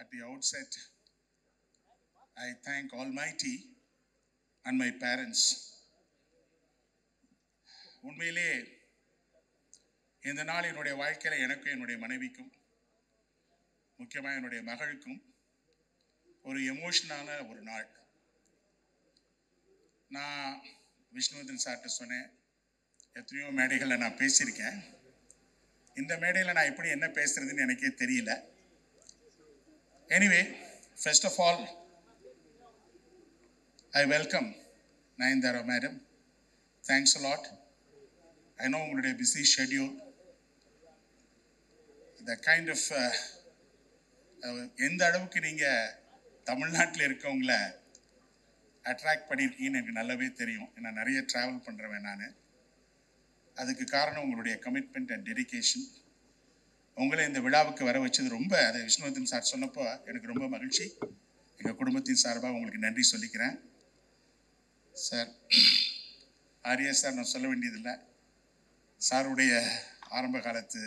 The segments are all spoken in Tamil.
At the outset, I thank Almighty and my parents. உண்மையிலே இந்த நாள் என்னுடைய வாழ்க்கையில் எனக்கும் என்னுடைய மனைவிக்கும் முக்கியமாக என்னுடைய மகளுக்கும் ஒரு எமோஷனான ஒரு நாள். நான் விஷ்ணுவர்தன் சார்கிட்ட சொன்னேன், எத்தனையோ மேடைகளில் நான் பேசியிருக்கேன். இந்த மேடையில் நான் எப்படி என்ன பேசுறதுன்னு எனக்கே தெரியல. Anyway, first of all, I welcome Nayanthara madam. Thanks a lot. I know உங்களுடைய busy schedule. The kind of எந்த அளவுக்கு நீங்கள் தமிழ்நாட்டில் இருக்கவங்கள அட்ராக்ட் பண்ணியிருக்கீங்கன்னு எனக்கு நல்லாவே தெரியும். நான் நிறைய ட்ராவல் பண்ணுறேன். நான் அதுக்கு காரணம் உங்களுடைய கமிட்மெண்ட் அண்ட் டெடிகேஷன். உங்களை இந்த விழாவுக்கு வர வச்சது ரொம்ப, அதை விஷ்ணுவர்தன் சார் சொன்னப்போ எனக்கு ரொம்ப மகிழ்ச்சி. எங்கள் குடும்பத்தின் சார்பாக உங்களுக்கு நன்றி சொல்லிக்கிறேன். சார், ஆரியா சார் நான் சொல்ல வேண்டியதில்லை. சாருடைய ஆரம்ப காலத்து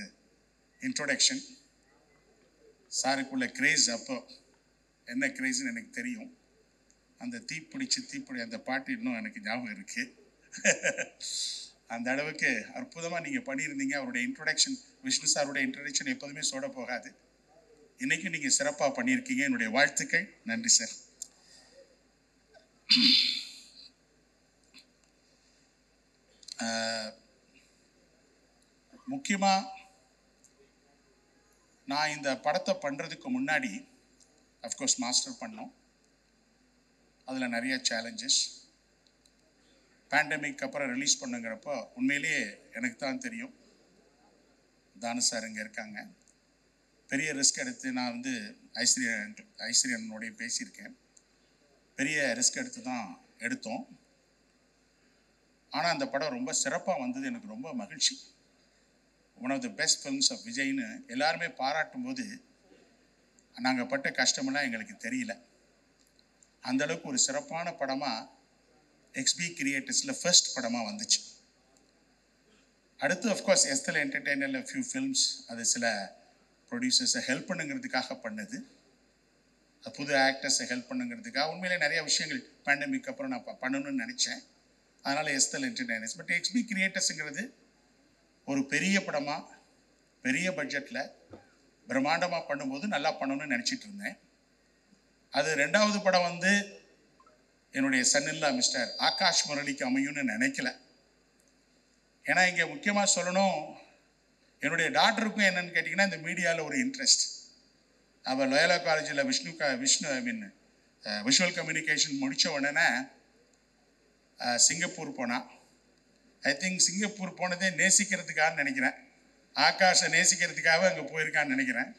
இன்ட்ரோடக்ஷன், சாருக்குள்ள கிரேஸ், அப்போ என்ன கிரேஸ்ன்னு எனக்கு தெரியும். அந்த தீப்பிடி அந்த பாட்டு இன்னும் எனக்கு ஞாபகம் இருக்குது. அந்த அளவுக்கு அற்புதமாக நீங்கள் பண்ணியிருந்தீங்க. அவருடைய இன்ட்ரோடக்ஷன், விஷ்ணு சாருடைய இன்ட்ரோடக்ஷன் எப்போதுமே சோட போகாது. இன்றைக்கும் நீங்கள் சிறப்பாக பண்ணியிருக்கீங்க. என்னுடைய வாழ்த்துக்கள். நன்றி சார். முக்கியமாக நான் இந்த படத்தை பண்ணுறதுக்கு முன்னாடி அஃப்கோர்ஸ் மாஸ்டர் பண்ணோம். அதில் நிறைய சேலஞ்சஸ். பேண்டமிக் அப்புறம் ரிலீஸ் பண்ணுங்கிறப்போ உண்மையிலேயே எனக்கு தான் தெரியும், தானு சார் இங்கே இருக்காங்க, பெரிய ரிஸ்க் எடுத்து நான் வந்து ஐஸ்வர்யனோடைய பேசியிருக்கேன். பெரிய ரிஸ்க் எடுத்து தான் எடுத்தோம். ஆனால் அந்த படம் ரொம்ப சிறப்பாக வந்தது. எனக்கு ரொம்ப மகிழ்ச்சி. One of the best films of விஜய்னு எல்லாருமே பாராட்டும் போது நாங்கள் பட்ட கஷ்டமெல்லாம் எங்களுக்கு தெரியல. அந்தளவுக்கு ஒரு சிறப்பான படமாக எக்ஸ்பி கிரியேட்டர்ஸில் ஃபர்ஸ்ட் படமாக வந்துச்சு. அடுத்து அஃப்கோர்ஸ் எஸ்தல் என்டர்டெய்னரில் ஃபியூ ஃபில்ம்ஸ், அது சில ப்ரொடியூசர்ஸை ஹெல்ப் பண்ணுங்கிறதுக்காக பண்ணது, புது ஆக்டர்ஸை ஹெல்ப் பண்ணுங்கிறதுக்காக. உண்மையிலே நிறைய விஷயங்கள் பேண்டமிக் அப்புறம் நான் பண்ணணும்னு நினச்சேன். அதனால் எஸ்தல் என்டர்டெய்னர்ஸ். பட் எக்ஸ்பி கிரியேட்டர்ஸுங்கிறது ஒரு பெரிய படமாக, பெரிய பட்ஜெட்டில் பிரம்மாண்டமாக பண்ணும்போது நல்லா பண்ணணும்னு நினச்சிட்டு இருந்தேன். அது ரெண்டாவது படம் வந்து என்னுடைய சன்னில்லா மிஸ்டர் ஆகாஷ் முரளிக்கு அமையும்னு நினைக்கல. ஏன்னா இங்கே முக்கியமாக சொல்லணும், என்னுடைய டாக்டருக்கும் என்னென்னு கேட்டிங்கன்னா இந்த மீடியாவில் ஒரு இன்ட்ரெஸ்ட். அவள் லோயலா காலேஜில் விஷுவல் கம்யூனிகேஷன் முடித்த உடனே சிங்கப்பூர் போனான். ஐ திங்க் சிங்கப்பூர் போனதே நேசிக்கிறதுக்காக நினைக்கிறேன். ஆகாஷை நேசிக்கிறதுக்காக அங்கே போயிருக்கான்னு நினைக்கிறேன்.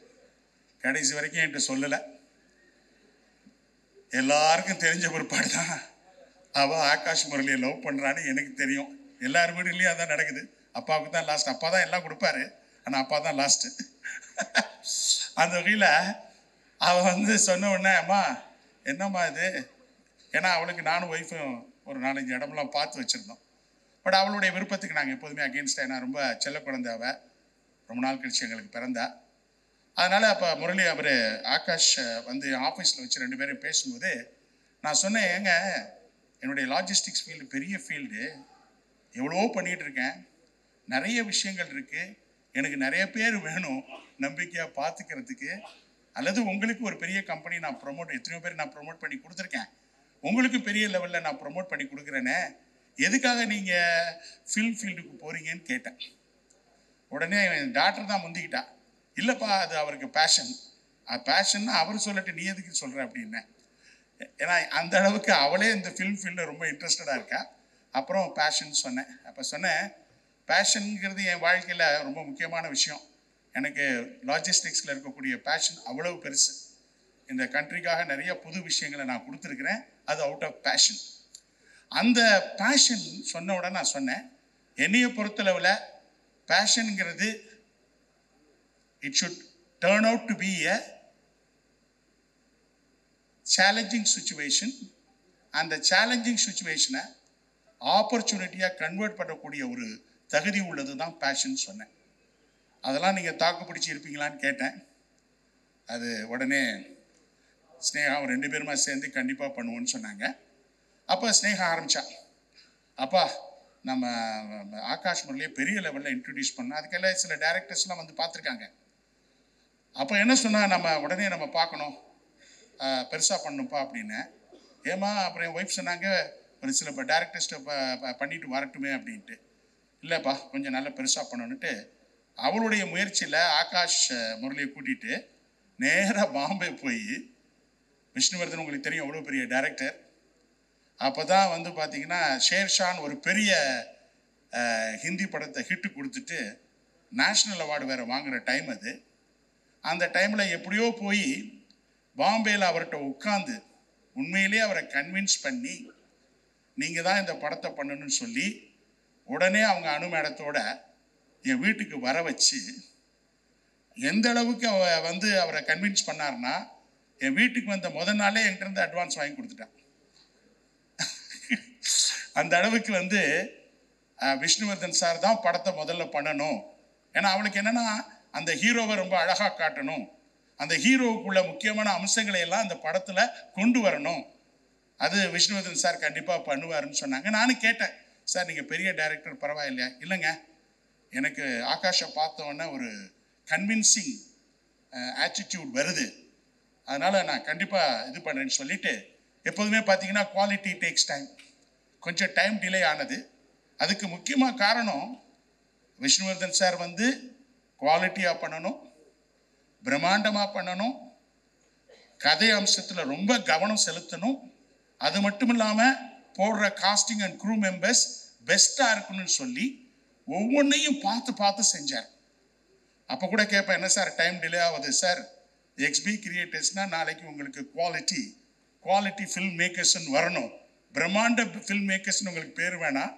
கடைசி வரைக்கும் என்கிட்ட சொல்லலை. எல்லாருக்கும் தெரிஞ்ச பிற்பாடு தான் அவள் ஆகாஷ் முரளியை லவ் பண்ணுறான்னு எனக்கு தெரியும். எல்லார் வீடுலேயும் அதான் நடக்குது. அப்பாவுக்கு தான் லாஸ்ட். அப்பா தான் எல்லாம் கொடுப்பாரு, ஆனால் அப்பா தான் லாஸ்ட்டு. அந்த வகையில் அவள் வந்து சொன்ன உடனே, அம்மா என்னம்மா இது, ஏன்னா அவளுக்கு நானும் ஒய்ஃபும் ஒரு 4-5 இடமெல்லாம் பார்த்து வச்சுருந்தோம். பட் அவளுடைய விருப்பத்துக்கு நாங்கள் எப்போதுமே அகெயின்ஸ்டாக, நான் ரொம்ப செல்ல குழந்தை, அவள் ரொம்ப நாள் கழிச்சு எங்களுக்கு பிறந்தா. அதனால் அப்போ முரளி அவர் ஆகாஷ் வந்து ஆஃபீஸில் வச்சு 2 பேரும் பேசும்போது நான் சொன்னேன், ஏங்க என்னுடைய லாஜிஸ்டிக்ஸ் ஃபீல்டு பெரிய ஃபீல்டு, எவ்வளோ பண்ணிகிட்டு இருக்கேன், நிறைய விஷயங்கள் இருக்குது, எனக்கு நிறைய பேர் வேணும் நம்பிக்கையாக பார்த்துக்கிறதுக்கு. அல்லது உங்களுக்கு ஒரு பெரிய கம்பெனி நான் எத்தனையோ பேர் நான் ப்ரொமோட் பண்ணி கொடுத்துருக்கேன், உங்களுக்கு பெரிய லெவலில் நான் ப்ரொமோட் பண்ணி கொடுக்குறேனே, எதுக்காக நீங்கள் ஃபில்ம் ஃபீல்டுக்கு போகிறீங்கன்னு கேட்டேன். உடனே டாக்டர் தான் முந்திக்கிட்டா, இல்லைப்பா அது அவருக்கு பேஷன். பேஷன்னா அவர் சொல்லட்டு நீ எதுக்கு சொல்கிற அப்படின்னேன். ஏன்னா அந்த அளவுக்கு அவளே இந்த ஃபில்ம் ஃபீல்டில் ரொம்ப இன்ட்ரெஸ்டடாக இருக்கா. அப்புறம் பேஷன் சொன்னேன். அப்போ சொன்னேன், பேஷனுங்கிறது என் வாழ்க்கையில் ரொம்ப முக்கியமான விஷயம். எனக்கு லாஜிஸ்டிக்ஸில் இருக்கக்கூடிய பேஷன் அவ்வளவு பெருசு. இந்த கண்ட்ரிக்காக நிறைய புது விஷயங்களை நான் கொடுத்துருக்குறேன். அது அவுட் ஆஃப் பேஷன். அந்த பேஷன் சொன்ன உடனே நான் சொன்னேன், என்னையை பொறுத்தளவில் பேஷனுங்கிறது it should turn out to be a challenging situation. அந்த சேலஞ்சிங் சுச்சுவேஷனை ஆப்பர்ச்சுனிட்டியாக கன்வெர்ட் பண்ணக்கூடிய ஒரு தகுதி உள்ளது தான் பேஷன் சொன்னேன். அதெல்லாம் நீங்கள் தாக்கு பிடிச்சி இருப்பீங்களான்னு கேட்டேன். அது உடனே ஸ்னேகாவும் 2 பேருமா சேர்ந்து கண்டிப்பாக பண்ணுவோன்னு சொன்னாங்க. அப்போ ஸ்னேகா ஆரம்பித்தா, அப்பா நம்ம ஆகாஷ் முரளியை பெரிய லெவலில் இன்ட்ரடியூஸ் பண்ணோம், அதுக்கெல்லாம் சில டேரக்டர்ஸ்லாம் வந்து பார்த்துருக்காங்க. அப்போ என்ன சொன்னால், நம்ம உடனே நம்ம பார்க்கணும், பெருசாக பண்ணணும்ப்பா அப்படின்னு. ஏமா அப்புறம் என் ஒய்ஃப் சொன்னாங்க, ஒரு சில டேரக்டர்ஸ்ட்டை பண்ணிட்டு வரட்டுமே அப்படின்ட்டு. இல்லைப்பா கொஞ்சம் நல்லா பெருசாக பண்ணணுன்ட்டு அவளுடைய முயற்சியில் ஆகாஷ் முரளியை கூட்டிகிட்டு நேராக பாம்பே போய், விஷ்ணுவர்தன் உங்களுக்கு தெரியும் எவ்வளோ பெரிய டைரக்டர், அப்போ தான் வந்து பார்த்தீங்கன்னா ஷேர்ஷான் ஒரு பெரிய ஹிந்தி படத்தை ஹிட்டு கொடுத்துட்டு நேஷ்னல் அவார்டு வேறு வாங்குகிற டைம் அது. அந்த டைமில் எப்படியோ போய் பாம்பேயில் அவர்கிட்ட உட்காந்து உண்மையிலே அவரை கன்வின்ஸ் பண்ணி நீங்கள் தான் இந்த படத்தை பண்ணணும்னு சொல்லி உடனே அவங்க அனு மேடத்தோட என் வீட்டுக்கு வர வச்சு, எந்த அளவுக்கு வந்து அவரை கன்வின்ஸ் பண்ணார்னா, என் வீட்டுக்கு வந்த முதல் நாளே என்கிட்ட இருந்து அட்வான்ஸ் வாங்கி கொடுத்துட்டான். அந்த அளவுக்கு வந்து விஷ்ணுவர்தன் சார் தான் படத்தை முதல்ல பண்ணணும். ஏன்னா அவளுக்கு என்னன்னா, அந்த ஹீரோவை ரொம்ப அழகாக காட்டணும், அந்த ஹீரோவுக்குள்ள முக்கியமான அம்சங்களை எல்லாம் அந்த படத்தில் கொண்டு வரணும், அது விஷ்ணுவர்தன் சார் கண்டிப்பாக பண்ணுவாருன்னு சொன்னாங்க. நானும் கேட்டேன், சார் நீங்கள் பெரிய டைரக்டர் பரவாயில்லையா? இல்லைங்க, எனக்கு ஆகாஷை பார்த்தோன்னே ஒரு கன்வின்சிங் ஆட்டிடியூட் வருது, அதனால் நான் கண்டிப்பாக இது பண்ணுறேன்னு சொல்லிட்டு, எப்போதுமே பார்த்தீங்கன்னா குவாலிட்டி டேக்ஸ் டைம், கொஞ்சம் டைம் டிலே ஆனது. அதுக்கு முக்கியமாக காரணம் விஷ்ணுவர்தன் சார் வந்து குவாலிட்டியாக பண்ணணும், பிரம்மாண்டமாக பண்ணணும், கதை அம்சத்தில் ரொம்ப கவனம் செலுத்தணும், அது மட்டும் இல்லாமல் போடுற காஸ்டிங் அண்ட் க்ரூ மெம்பர்ஸ் பெஸ்ட்டாக இருக்கணும்னு சொல்லி ஒவ்வொன்றையும் பார்த்து பார்த்து செஞ்சார். அப்போ கூட கேட்பேன், என்ன சார் டைம் டிலே ஆகுது? சார் எக்ஸ்பி கிரியேட்டர்ஸ்னால் நாளைக்கு உங்களுக்கு குவாலிட்டி ஃபில்ம் மேக்கர்ஸ்ன்னு வரணும், பிரம்மாண்ட ஃபில்ம் மேக்கர்ஸ்ன்னு உங்களுக்கு பேர் வேணாம்,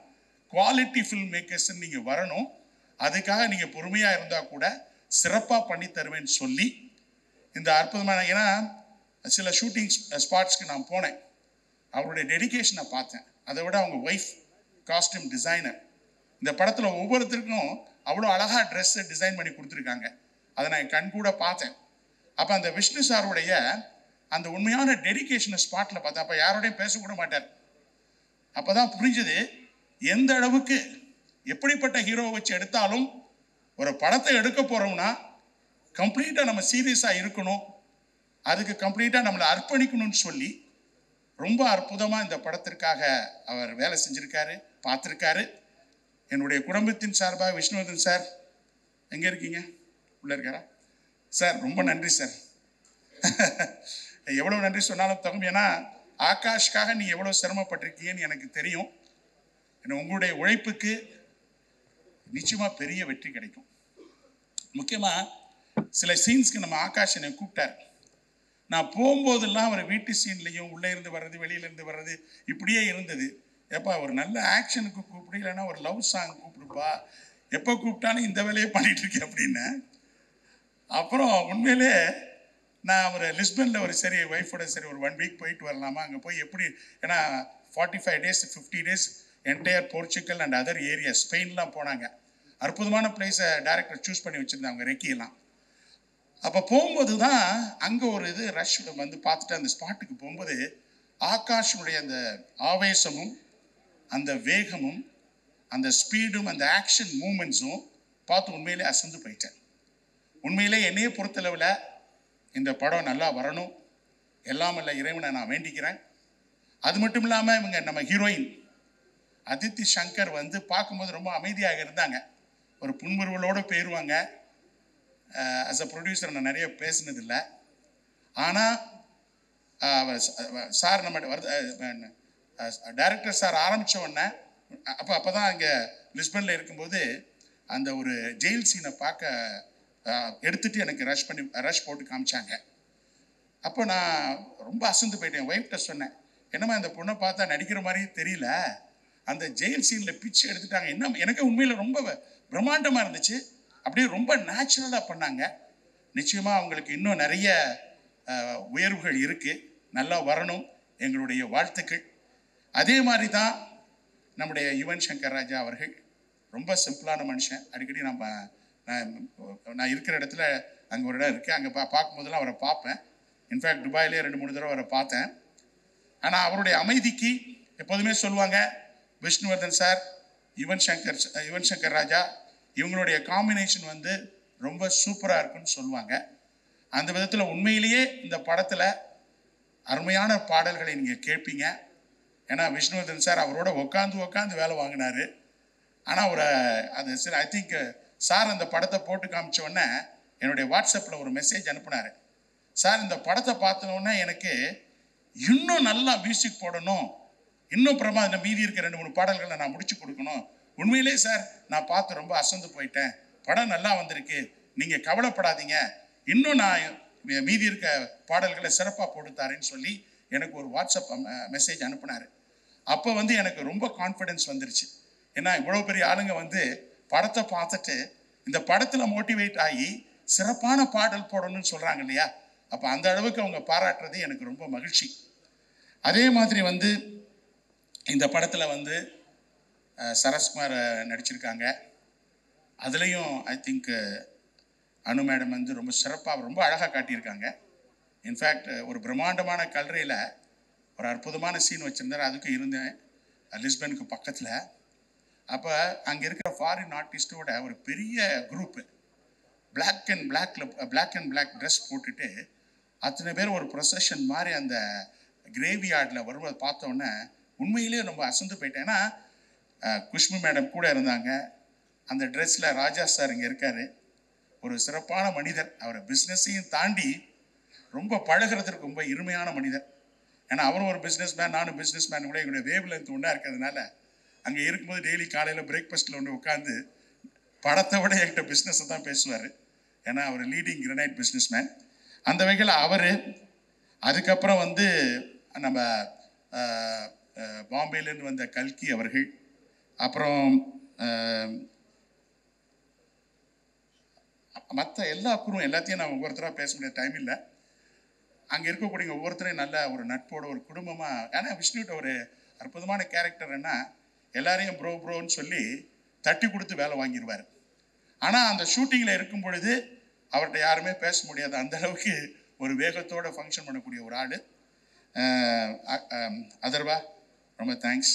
குவாலிட்டி ஃபில்ம் மேக்கர்ஸ்ன்னு நீங்கள் வரணும், அதுக்காக நீங்கள் பொறுமையாக இருந்தால் கூட சிறப்பாக பண்ணி தருவேன்னு சொல்லி இந்த அற்புதமான, ஏன்னா சில ஷூட்டிங் ஸ்பாட்ஸ்க்கு நான் போனேன், அவருடைய டெடிகேஷனை பார்த்தேன். அதை விட அவங்க ஒய்ஃப் காஸ்டியூம் டிசைனர், இந்த படத்தில் ஒவ்வொருத்தருக்கும் அவ்வளோ அழகாக ட்ரெஸ்ஸை டிசைன் பண்ணி கொடுத்துருக்காங்க, அதை நான் என் கண் கூட பார்த்தேன். அப்போ அந்த விஷ்ணு சாருடைய அந்த உண்மையான டெடிகேஷனை ஸ்பாட்டில் பார்த்தேன். அப்போ யாரோடையும் பேசக்கூட மாட்டார். அப்போ தான் புரிஞ்சது எந்த அளவுக்கு எப்படிப்பட்ட ஹீரோவை வச்சு எடுத்தாலும் ஒரு படத்தை எடுக்க போகிறோம்னா கம்ப்ளீட்டாக நம்ம சீரியஸாக இருக்கணும், அதுக்கு கம்ப்ளீட்டாக நம்மளை அர்ப்பணிக்கணும்னு சொல்லி ரொம்ப அற்புதமாக இந்த படத்திற்காக அவர் வேலை செஞ்சுருக்காரு, பார்த்துருக்காரு. என்னுடைய குடும்பத்தின் சார்பாக விஷ்ணுவர்தன் சார் எங்கே இருக்கீங்க? உள்ளே இருக்காரா? சார் ரொம்ப நன்றி சார். எவ்வளோ நன்றி சொன்னாலும் தகும், ஏன்னா ஆகாஷ்காக நீ எவ்வளோ சிரமப்பட்டிருக்கீங்கன்னு எனக்கு தெரியும். ஏன்னா உங்களுடைய உழைப்புக்கு நிச்சயமாக பெரிய வெற்றி கிடைக்கும். முக்கியமாக சில சீன்ஸ்க்கு நம்ம ஆகாஷ் என்னை கூப்பிட்டார். நான் போகும்போதெல்லாம் அவர் வீட்டு சீன்லையும் உள்ளே இருந்து வர்றது வெளியிலேருந்து வர்றது இப்படியே இருந்தது. எப்போ ஒரு நல்ல ஆக்ஷனுக்கு கூப்பிடு, இல்லைன்னா ஒரு லவ் சாங் கூப்பிடுப்பா, எப்போ கூப்பிட்டாலும் இந்த வேலையை பண்ணிட்டு இருக்கேன் அப்படின்னு. அப்புறம் உண்மையிலே நான் ஒரு லிஸ்பனில் ஒரு சரி ஒய்ஃபோட சரி ஒரு 1 வீக் போயிட்டு வரலாமா, அங்கே போய் எப்படி, ஏன்னா 45 days 50 days entire Portugal and other area ஸ்பெயின்லாம் போனாங்க. அற்புதமான பிளேஸை டைரக்டர் சூஸ் பண்ணி வச்சுருந்தாங்க, ரெக்கியெல்லாம். அப்போ போகும்போது தான் அங்கே ஒரு இது ரஷ் வந்து பார்த்துட்டு அந்த ஸ்பாட்டுக்கு போகும்போது ஆகாஷனுடைய அந்த ஆவேசமும் அந்த வேகமும் அந்த ஸ்பீடும் அந்த ஆக்ஷன் மூமெண்ட்ஸும் பார்த்து உண்மையிலே அசந்து போயிட்டேன். உண்மையிலே என்னையே பொறுத்தளவில் இந்த படம் நல்லா வரணும், எல்லாம் இல்லை இறைவனை நான் வேண்டிக்கிறேன். அது மட்டும் இல்லாமல் இவங்க நம்ம ஹீரோயின் அதித்தி சங்கர் வந்து பார்க்கும்போது ரொம்ப அமைதியாக இருந்தாங்க, ஒரு புன்முறுவலோடு போயிடுவாங்க. ஆஸ் அ ப்ரொடியூசர் நான் நிறைய பேசினதில்லை, ஆனால் சார் நம்ம டைரக்டர் சார் ஆரம்பித்த உடனே அப்போ தான் அங்கே லிஸ்பனில் இருக்கும்போது அந்த ஒரு ஜெயில் சீனை பார்க்க எடுத்துகிட்டு எனக்கு ரஷ் போட்டு காமிச்சாங்க. அப்போ நான் ரொம்ப அசந்து போயிட்டேன். ஒய்ஃப்கிட்ட சொன்னேன், என்னம்மா இந்த பொண்ணை பார்த்தா நடிக்கிற மாதிரியே தெரியல, அந்த ஜெயில் சீனில் பிச்சு எடுத்துட்டாங்க, என்ன எனக்கு உண்மையில் ரொம்ப பிரம்மாண்டமாக இருந்துச்சு, அப்படியே ரொம்ப நேச்சுரலாக பண்ணாங்க. நிச்சயமாக அவங்களுக்கு இன்னும் நிறைய உயர்வுகள் இருக்குது, நல்லா வரணும், எங்களுடைய வாழ்த்துக்கள். அதே மாதிரி தான் நம்முடைய யுவன் சங்கர் ராஜா அவர்கள் ரொம்ப சிம்பிளான மனுஷன். அடிக்கடி நான் இருக்கிற இடத்துல அங்கே ஒரு இடம் இருக்குது, அங்கே பார்க்கும்போதெல்லாம் அவரை பார்ப்பேன். இன்ஃபேக்ட் துபாயிலே 2-3 தடவை அவரை பார்த்தேன். ஆனால் அவருடைய அமைதிக்கு எப்போதுமே சொல்லுவாங்க, விஷ்ணுவர்தன் சார், யுவன் சங்கர் ராஜா இவங்களுடைய காம்பினேஷன் வந்து ரொம்ப சூப்பராக இருக்குன்னு சொல்லுவாங்க. அந்த விதத்தில் உண்மையிலேயே இந்த படத்தில் அருமையான பாடல்களை நீங்கள் கேட்பீங்க. ஏன்னா விஷ்ணுவர்தன் சார் அவரோட உட்காந்து வேலை வாங்கினார். ஆனால் ஒரு அது சரி, ஐ திங்க் சார் அந்த படத்தை போட்டு காமிச்ச உடனே என்னுடைய வாட்ஸ்அப்பில் ஒரு மெசேஜ் அனுப்புனார். சார் இந்த படத்தை பார்த்தோன்னே எனக்கு இன்னும் நல்லா மியூசிக் போடணும், இன்னும் பிரமாதம் மீதி இருக்க 2-3 பாடல்களை நான் முடிச்சு கொடுக்கணும். உண்மையிலே சார் நான் பார்த்து ரொம்ப அசந்து போயிட்டேன், படம் நல்லா வந்திருக்கு, நீங்கள் கவலைப்படாதீங்க, இன்னும் நான் மீதி இருக்க பாடல்களை சிறப்பாக போட்டுத்தாரேன்னு சொல்லி எனக்கு ஒரு வாட்ஸ்அப் மெசேஜ் அனுப்புனார். அப்போ வந்து எனக்கு ரொம்ப கான்ஃபிடென்ஸ் வந்துருச்சு. ஏன்னா இவ்வளோ பெரிய ஆளுங்க வந்து படத்தை பார்த்துட்டு இந்த படத்தில் மோட்டிவேட் ஆகி சிறப்பான பாடல் போடணும்னு சொல்கிறாங்க இல்லையா, அப்போ அந்த அளவுக்கு அவங்க பாராட்டுறது எனக்கு ரொம்ப மகிழ்ச்சி. அதே மாதிரி வந்து இந்த படத்தில் வந்து சரத்குமார் நடிச்சிருக்காங்க. அதுலேயும் ஐ திங்க் அனு மேடம் வந்து ரொம்ப சிறப்பாக ரொம்ப அழகாக காட்டியிருக்காங்க. இன்ஃபேக்ட் ஒரு பிரம்மாண்டமான கல்லறையில் ஒரு அற்புதமான சீன் வச்சுருந்தார். அதுக்கும் இருந்தேன் லிஸ்பனுக்கு பக்கத்தில். அப்போ அங்கே இருக்கிற ஃபாரின் ஆர்டிஸ்டோட ஒரு பெரிய group black and black dress போட்டுட்டு அத்தனை பேர் ஒரு ப்ரொசஷன் மாதிரி அந்த கிரேவி யார்டில் வருவதை பார்த்தோன்னே உண்மையிலே ரொம்ப அசந்து போயிட்டேன். ஏன்னா குஷ்பு மேடம் கூட இருந்தாங்க. அந்த ட்ரெஸ்ஸில் ராஜா சார் இங்கே இருக்கார், ஒரு சிறப்பான மனிதர். அவர் பிஸ்னஸையும் தாண்டி ரொம்ப பழகிறதுக்கு ரொம்ப இனிமையான மனிதர். ஏன்னா அவரும் ஒரு பிஸ்னஸ் மேன், நானும் பிஸ்னஸ் மேன் கூட எங்களுடைய வேவ் லென்த் ஒன்றா இருக்கிறதுனால அங்கே இருக்கும்போது டெய்லி காலையில் பிரேக்ஃபாஸ்ட்டில் ஒன்று உட்காந்து படத்தை விட என்கிட்ட பிஸ்னஸை தான் பேசுவார். ஏன்னா அவர் லீடிங் கிரனைட் பிஸ்னஸ் மேன். அந்த வகையில் அவர், அதுக்கப்புறம் வந்து நம்ம பாம்பேலேருந்து வந்த கல்கி அவர்கள், அப்புறம் மற்ற எல்லா குரும் எல்லாத்தையும் நான் ஒவ்வொருத்தராக பேச முடியாத டைம் இல்லை. அங்கே இருக்கக்கூடிய ஒவ்வொருத்தரையும் நல்ல ஒரு நட்போட ஒரு குடும்பமாக. ஏன்னா விஷ்ணுகிட்ட ஒரு அற்புதமான கேரக்டர் என்ன, எல்லாரையும் ப்ரோன்னு சொல்லி தட்டி கொடுத்து வேலை வாங்கிடுவார். ஆனால் அந்த ஷூட்டிங்கில் இருக்கும் பொழுது அவர்கிட்ட யாருமே பேச முடியாது, அந்த அளவுக்கு ஒரு வேகத்தோடு ஃபங்க்ஷன் பண்ணக்கூடிய ஒரு ஆள். அதர்வா, ரொம்ப தேங்க்ஸ்.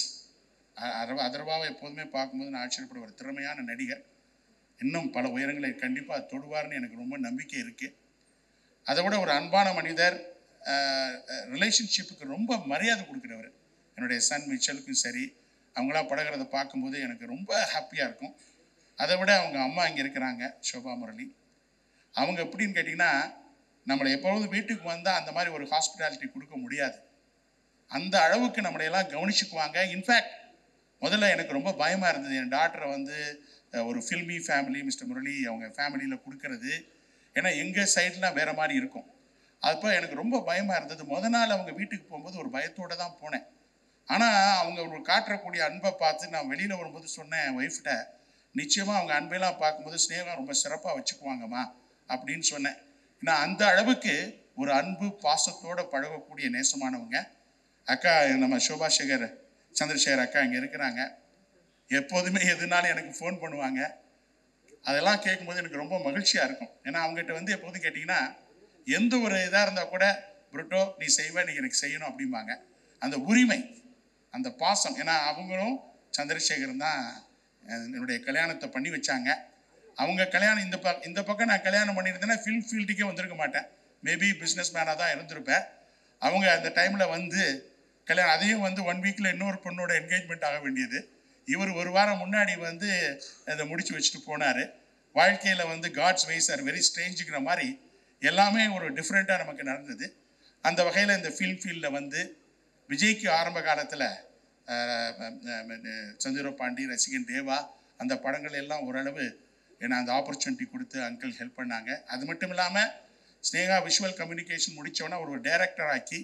அதர்வாவை எப்போதுமே பார்க்கும்போது நான் ஆச்சரியப்படுற ஒரு திறமையான நடிகர். இன்னும் பல உயரங்களை கண்டிப்பாக தொடுவார்னு எனக்கு ரொம்ப நம்பிக்கை இருக்குது. அதை விட ஒரு அன்பான மனிதர், ரிலேஷன்ஷிப்புக்கு ரொம்ப மரியாதை கொடுக்குறவர். என்னுடைய சன் மிச்சலுக்கும் சரி, அவங்களாம் பழகிறத பார்க்கும்போது எனக்கு ரொம்ப ஹாப்பியாக இருக்கும். அதை விட அவங்க அம்மா இங்கே இருக்கிறாங்க, சோபா முரளி. அவங்க எப்படின்னு கேட்டிங்கன்னா, நம்மளை எப்பொழுதும் வீட்டுக்கு வந்தால் அந்த மாதிரி ஒரு ஹாஸ்பிட்டாலிட்டி கொடுக்க முடியாது, அந்த அளவுக்கு நம்மளையெல்லாம் கவனிச்சுக்குவாங்க. இன்ஃபேக்ட் முதல்ல எனக்கு ரொம்ப பயமாக இருந்தது, என் டாக்டரை வந்து ஒரு ஃபில்மி ஃபேமிலி மிஸ்டர் முரளி அவங்க ஃபேமிலியில் கொடுக்கறது. ஏன்னா எங்கள் சைட்லாம் வேறு மாதிரி இருக்கும். அப்போ எனக்கு ரொம்ப பயமாக இருந்தது. நாள் அவங்க வீட்டுக்கு போகும்போது ஒரு பயத்தோடு தான் போனேன். ஆனால் அவங்க ஒரு காட்டக்கூடிய அன்பை பார்த்து நான் வெளியில் வரும்போது சொன்னேன் என் ஒய்ஃப்கிட்ட, நிச்சயமாக அவங்க அன்பையெல்லாம் பார்க்கும்போது ஸ்னேகா ரொம்ப சிறப்பாக வச்சுக்குவாங்கம்மா அப்படின்னு சொன்னேன். ஏன்னா அந்த அளவுக்கு ஒரு அன்பு பாசத்தோடு பழகக்கூடிய நேசமானவங்க. அக்கா நம்ம சோபா சந்திரசேகர் அக்கா இங்கே இருக்கிறாங்க. எப்போதுமே எதுனாலும் எனக்கு ஃபோன் பண்ணுவாங்க. அதெல்லாம் கேட்கும்போது எனக்கு ரொம்ப மகிழ்ச்சியாக இருக்கும். ஏன்னா அவங்ககிட்ட வந்து எப்போதும் கேட்டிங்கன்னா எந்த ஒரு இதாக இருந்தால் கூட, புருட்டோ நீ செய்வேன், நீ எனக்கு செய்யணும் அப்படிம்பாங்க. அந்த உரிமை, அந்த பாசம். ஏன்னா அவங்களும் சந்திரசேகரும் தான் என்னுடைய கல்யாணத்தை பண்ணி வச்சாங்க. அவங்க கல்யாணம் இந்த பக்கம் நான் கல்யாணம் பண்ணியிருந்தேன்னா ஃபில்ம் ஃபீல்டுக்கே வந்திருக்க மாட்டேன், மேபி பிஸ்னஸ் மேனாக தான் இருந்திருப்பேன். அவங்க அந்த டைமில் வந்து கல்யாணம், அதையும் வந்து 1 வீக்கில் இன்னொரு பொண்ணோட என்கேஜ்மெண்ட் ஆக வேண்டியது. இவர் ஒரு வாரம் முன்னாடி வந்து அதை முடிச்சு வச்சுட்டு போனார். வாழ்க்கையில் வந்து காட்ஸ் வேஸ் ஆர் வெரி ஸ்ட்ரேஞ்சுங்கிற மாதிரி எல்லாமே ஒரு டிஃப்ரெண்ட்டாக நமக்கு நடந்தது. அந்த வகையில் இந்த ஃபில்ம் ஃபீல்டில் வந்து விஜய்க்கு ஆரம்ப காலத்தில் சந்திர பாண்டி, ரசிகன் தேவா, அந்த படங்கள் எல்லாம் ஓரளவு ஏன்னா அந்த ஆப்பர்ச்சுனிட்டி கொடுத்து அங்கிள் ஹெல்ப் பண்ணாங்க. அது மட்டும் இல்லாமல் ஸ்னேகா விஷுவல் கம்யூனிகேஷன் முடித்தோன்னா ஒரு டைரக்டர் ஆக்கி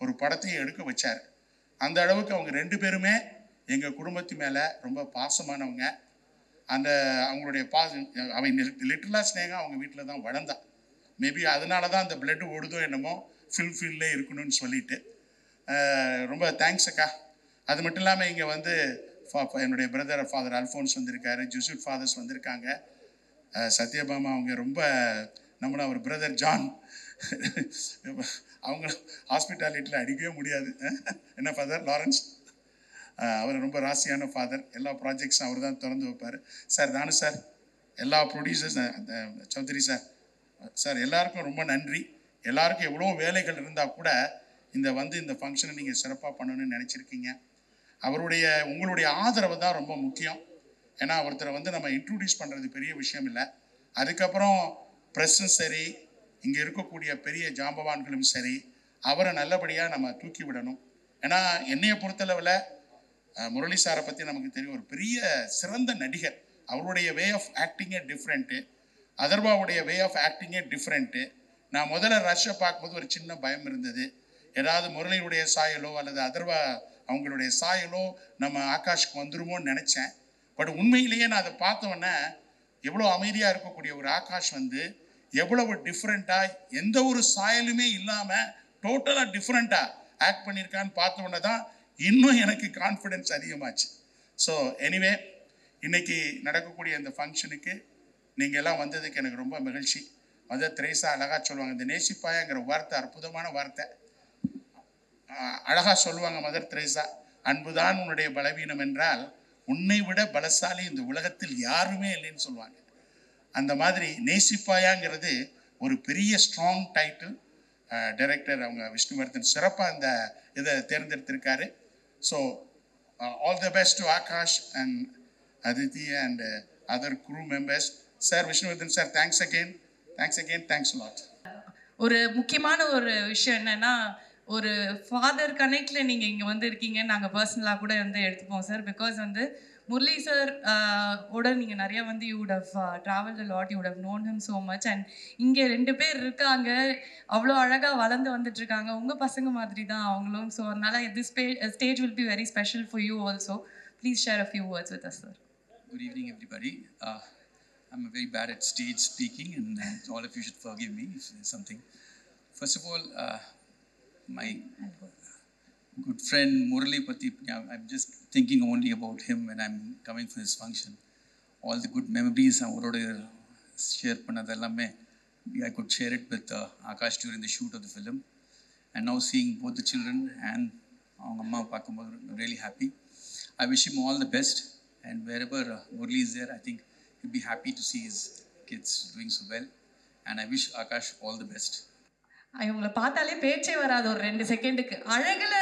ஒரு படத்தையும் எடுக்க வச்சார். அந்த அளவுக்கு அவங்க 2 பேருமே எங்கள் குடும்பத்து மேலே ரொம்ப பாசமானவங்க. அந்த அவங்களுடைய அவை லிட்டரலாக ஸ்னேகா அவங்க வீட்டில் தான் வளர்ந்தா. மேபி அதனால தான் அந்த பிளட் ஓடுதோ என்னமோ, ஃபில்ம் ஃபீல்டில் இருக்கணும்னு சொல்லிட்டு. ரொம்ப தேங்க்ஸ் அக்கா. அது மட்டும் இல்லாமல் இங்கே வந்து என்னுடைய பிரதர் ஃபாதர் அல்ஃபோன்ஸ் வந்திருக்காரு, ஜூசூட் ஃபாதர்ஸ் வந்திருக்காங்க, சத்யபாமா அவங்க ரொம்ப நம்மள அவர் பிரதர் ஜான் அவங்க ஹாஸ்பிட்டாலிட்டியில் அடிக்கவே முடியாது. என்ன ஃபாதர் லாரன்ஸ்? அவர் ரொம்ப ராசியான ஃபாதர். எல்லா ப்ராஜெக்ட்ஸும் அவர் தான் திறந்து வைப்பார். சார் தானு சார், எல்லா ப்ரொடியூசர்ஸ், சௌத்ரி சார், சார் எல்லாருக்கும் ரொம்ப நன்றி. எல்லாருக்கும் எவ்வளோ வேலைகள் இருந்தால் கூட இந்த ஃபங்க்ஷனை நீங்கள் சிறப்பாக பண்ணணும்னு நினச்சிருக்கீங்க. உங்களுடைய ஆதரவு தான் ரொம்ப முக்கியம். ஏன்னா ஒருத்தரை நம்ம இன்ட்ரடியூஸ் பண்ணுறது பெரிய விஷயம் இல்லை. அதுக்கப்புறம் ப்ரெஸ்ஸும் சரி, இங்கே இருக்கக்கூடிய பெரிய ஜாம்பவான்களும் சரி, அவரை நல்லபடியாக நம்ம தூக்கி விடணும். ஏன்னா என்னையை பொறுத்தளவில் முரளி சாரை பற்றி நமக்கு தெரியும், ஒரு பெரிய சிறந்த நடிகர். அவருடைய வே ஆஃப் ஆக்டிங்கே டிஃப்ரெண்ட்டு, அதர்வாவுடைய வே ஆஃப் ஆக்டிங்கே டிஃப்ரெண்ட்டு. நான் முதல்ல ரஷ்ஷை பார்க்கும்போது ஒரு சின்ன பயம் இருந்தது, ஏதாவது முரளியுடைய சாயலோ அல்லது அதர்வா அவங்களுடைய சாயலோ நம்ம ஆகாஷ்க்கு வந்துருமோன்னு நினச்சேன். பட் உண்மையிலேயே நான் அதை பார்த்தோன்னே எவ்வளோ அமைதியாக இருக்கக்கூடிய ஒரு ஆகாஷ் எவ்வளவு டிஃப்ரெண்ட்டாக, எந்த ஒரு சாயலுமே இல்லாமல் டோட்டலாக டிஃப்ரெண்ட்டாக ஆக்ட் பண்ணியிருக்கான்னு பார்த்தோன்னே தான் இன்னும் எனக்கு கான்ஃபிடென்ஸ் அதிகமாச்சு. ஸோ எனிவே, இன்னைக்கு நடக்கக்கூடிய இந்த ஃபங்க்ஷனுக்கு நீங்கள் எல்லாம் வந்ததுக்கு எனக்கு ரொம்ப மகிழ்ச்சி. மதர் தெரேசா அழகாக சொல்லுவாங்க, இந்த நேசிப்பாயாங்கிற வார்த்தை அற்புதமான வார்த்தை. அழகாக சொல்லுவாங்க மதர் தெரேசா, அன்புதான் உன்னுடைய பலவீனம் என்றால் உன்னை விட பலசாலி இந்த உலகத்தில் யாருமே இல்லைன்னு சொல்லுவாங்க. அந்த மாதிரி நேசிப்பாயாங்கிறது ஒரு பெரிய ஸ்ட்ராங் டைட்டில். டைரக்டர் அவங்க விஷ்ணுவர்தன் சிறப்பாக இதை தேர்ந்தெடுத்திருக்காரு. So all the best to Akash and Aditi and other crew members. Sir Vishnuvardhan sir, thanks again, thanks lot. ஒரு முக்கியமான ஒரு விஷயம் என்னன்னா, ஒரு ஃபாதர் கனெக்டில் நீங்கள் இங்கே இருக்கீங்கன்னு நாங்கள் பர்சனலாக கூட எடுத்துப்போம் சார். பிகாஸ் முரளி சார் ஓட நீங்கள் நிறையா you would have travelled a lot, you would have known him so much. And இங்கே 2 பேர் இருக்காங்க, அவ்வளோ அழகாக வளர்ந்து வந்துட்டுருக்காங்க, உங்கள் பசங்க மாதிரி தான் அவங்களும். ஸோ அதனால் this stage will be very special for you also. Please share a few words with us sir. Good evening everybody. I'm very bad at stage speaking and all of you should forgive me if there's something. First of all, my good friend Murali Pati, I'm just thinking only about him when I'm coming for this function. All the good memories அவரோட share பண்ணதெல்லாமே I could share it with Akash during the shoot of the film. And now seeing both the children and அவங்க அம்மா பார்க்கும்போது really happy. I wish him all the best, and wherever Murali is there, I think he'll be happy to see his kids doing so well. And I wish Akash all the best. இவங்களை பார்த்தாலே பேச்சே வராது ஒரு 2 செகண்டுக்கு. அழகில்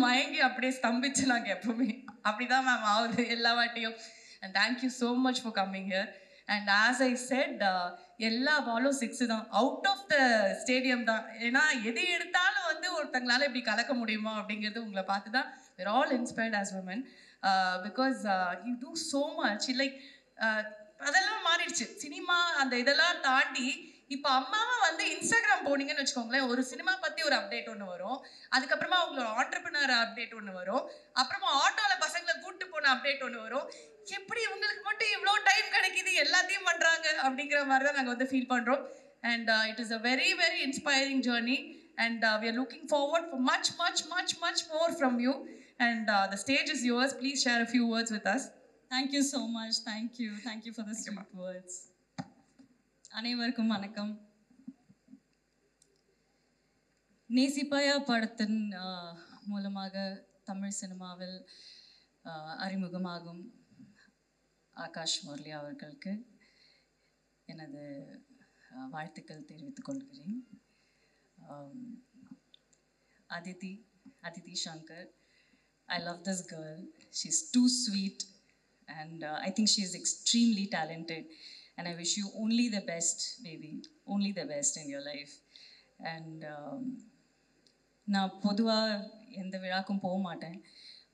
மயங்கி அப்படியே ஸ்தம்பிச்சு நாங்கள் எப்பவுமே அப்படிதான் மேம் ஆகுது எல்லா வாட்டியும். And thank you so much for coming here. And as I set, எல்லா பாலும் 6 தான், அவுட் ஆஃப் த ஸ்டேடியம் தான். ஏன்னா எது எடுத்தாலும் ஒருத்தங்களால இப்படி கலக்க முடியுமா அப்படிங்கிறது உங்களை பார்த்து தான் we're all inspired as women. Because you do so much. Like அதெல்லாம் மாறிடுச்சு சினிமா, அந்த இதெல்லாம் தாண்டி இப்போ அம்மாவை இன்ஸ்டாகிராம் போனீங்கன்னு வச்சுக்கோங்களேன், ஒரு சினிமா பற்றி ஒரு அப்டேட் ஒன்று வரும், அதுக்கப்புறமா அவங்களோட ஆண்டர்பிரினர் அப்டேட் ஒன்று வரும், அப்புறமா ஆட்டோவில் பசங்களை கூப்பிட்டு போன அப்டேட் ஒன்று வரும். எப்படி இவங்களுக்கு மட்டும் இவ்வளோ டைம் கிடைக்கிது, எல்லாத்தையும் பண்ணுறாங்க அப்படிங்கிற மாதிரி தான் நாங்கள் ஃபீல் பண்ணுறோம். And it is a very very inspiring journey. And we are looking forward for much more from you. And the stage is yours. Please share a few words with us. Thank you so much. Thank you for the sweet words. அனைவருக்கும் வணக்கம். நேசிப்பாயா படத்தின் மூலமாக தமிழ் சினிமாவில் அறிமுகமாகும் ஆகாஷ் முரளி அவர்களுக்கு எனது வாழ்த்துக்கள் தெரிவித்துக் கொள்கிறேன். Aditi Shankar, I love this girl. She's too sweet, and I think she is extremely talented. And I wish you only the best, baby. Only the best in your life. And நான் பொதுவாக எந்த விழாக்கும் போக மாட்டேன்,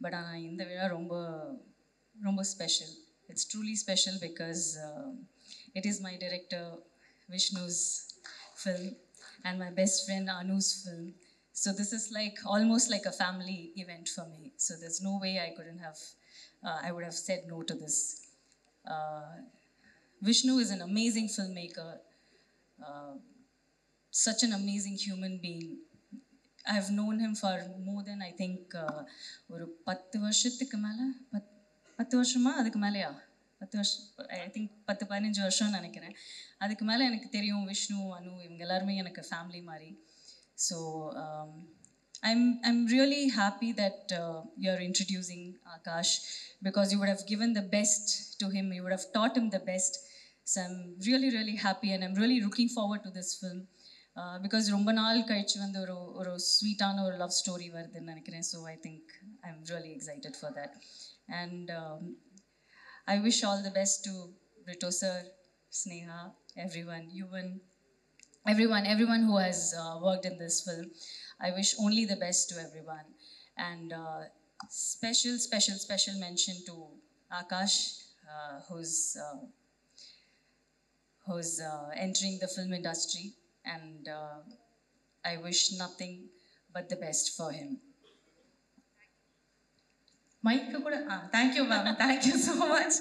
பட் ஆனால் இந்த விழா ரொம்ப ரொம்ப special. It's truly special because it is my director Vishnu's film and my best friend Anu's film. So this is like almost like a family event for me. So there's no way I would have said no to this. Vishnu is an amazing filmmaker, such an amazing human being. I have known him for more than I think ஒரு 10 வருஷத்துக்கு மேலே, 10 வருஷமா அதுக்கு மேலேயா, 10 வருஷம், ஐ திங்க் 10-15 வருஷம்னு நினைக்கிறேன். அதுக்கு மேலே எனக்கு தெரியும் விஷ்ணு, அனு, இவங்க எல்லாருமே எனக்கு ஃபேமிலி மாதிரி. So I'm really happy that you're introducing Akash, because you would have given the best to him. You would have taught him the best. So I'm really happy, and I'm really looking forward to this film. Because ரொம்ப நாள் கழிச்சு வந்து ஒரு ஸ்வீட்டான ஒரு லவ் ஸ்டோரி வருதுன்னு நினைக்கிறேன். So I think I am really excited for that. And I wish all the best to Brito sir, Sneha, everyone, Yuvan, everyone who has worked in this film. I wish only the best to everyone. And special mention to Akash, who's entering the film industry. And I wish nothing but the best for him. மைக்கு கூட thank you ma'am, thank you so much.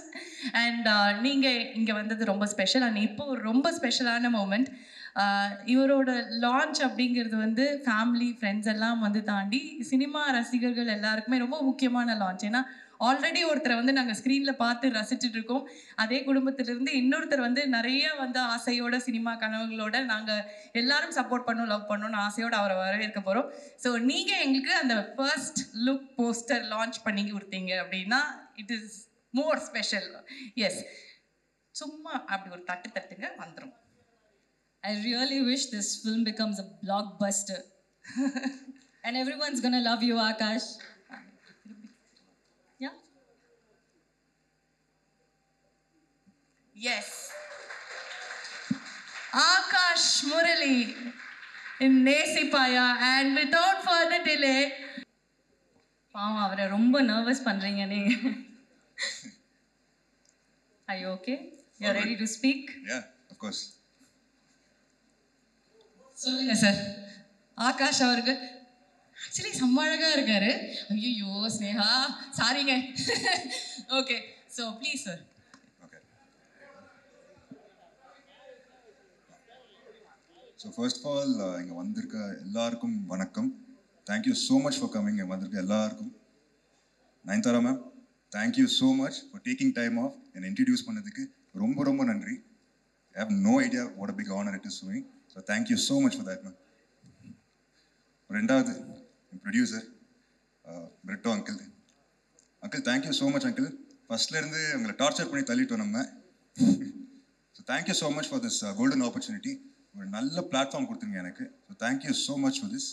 And நீங்கள் இங்கே வந்தது ரொம்ப ஸ்பெஷல். அண்ட் இப்போ ஒரு ரொம்ப ஸ்பெஷலான மூமெண்ட். இவரோட லான்ச் அப்படிங்கிறது வந்து ஃபேமிலி ஃப்ரெண்ட்ஸ் எல்லாம் வந்து தாண்டி சினிமா ரசிகர்கள் எல்லாருக்குமே ரொம்ப முக்கியமான லான்ச். ஏன்னா ஆல்ரெடி ஒருத்தரை வந்து நாங்கள் ஸ்க்ரீனில் பார்த்து ரசிச்சுட்டு இருக்கோம். அதே குடும்பத்திலிருந்து இன்னொருத்தர் வந்து நிறைய வந்து ஆசையோட சினிமா கனவுகளோட நாங்கள் எல்லாரும் சப்போர்ட் பண்ணோம், லவ் பண்ணோம்னு ஆசையோடு அவரை வரவேற்க போகிறோம். ஸோ நீங்கள் எங்களுக்கு அந்த ஃபர்ஸ்ட் லுக் போஸ்டர் லான்ச் பண்ணி கொடுத்தீங்க அப்படின்னா it is more special. Yes, சும்மா அப்படி ஒரு தட்டுங்க வந்துடும். I really wish this film becomes a blockbuster. And everyone's gonna love you, Akash. Yeah? Yes. Akash Murali in Nesipaya. And without further delay, பாவம் அவரை ரொம்ப நர்வஸ் பண்றீங்க நீங்க. Are you okay? You're ready to speak? Yeah, of course. சொல்லுங்க சார். ஆகாஷ் அவர்கள் ஆக்சுவலி செம்ம அழகாக இருக்காரு. ஐயோ ஸ்னேகா சாரிங்க. Okay, so please sir. Okay. So first of all, இங்கே வந்திருக்க எல்லாருக்கும் வணக்கம். Thank you so much for coming. இங்கே வந்திருக்க எல்லாருக்கும். Nayanthara ma'am, thank you so much for taking time off and introduce பண்ணதுக்கு ரொம்ப நன்றி. I have no idea what a big honor it is for me. So thank you so much for that, man. ரெண்டாவது producer Britto uncle. Thank you so much uncle. ஃபர்ஸ்ட்லேருந்து உங்களை டார்ச்சர் பண்ணி தள்ளிட்டோம் நம்ம. So thank you so much for this golden opportunity. ஒரு நல்ல பிளாட்ஃபார்ம் கொடுத்துருங்க எனக்கு. So thank you so much for this.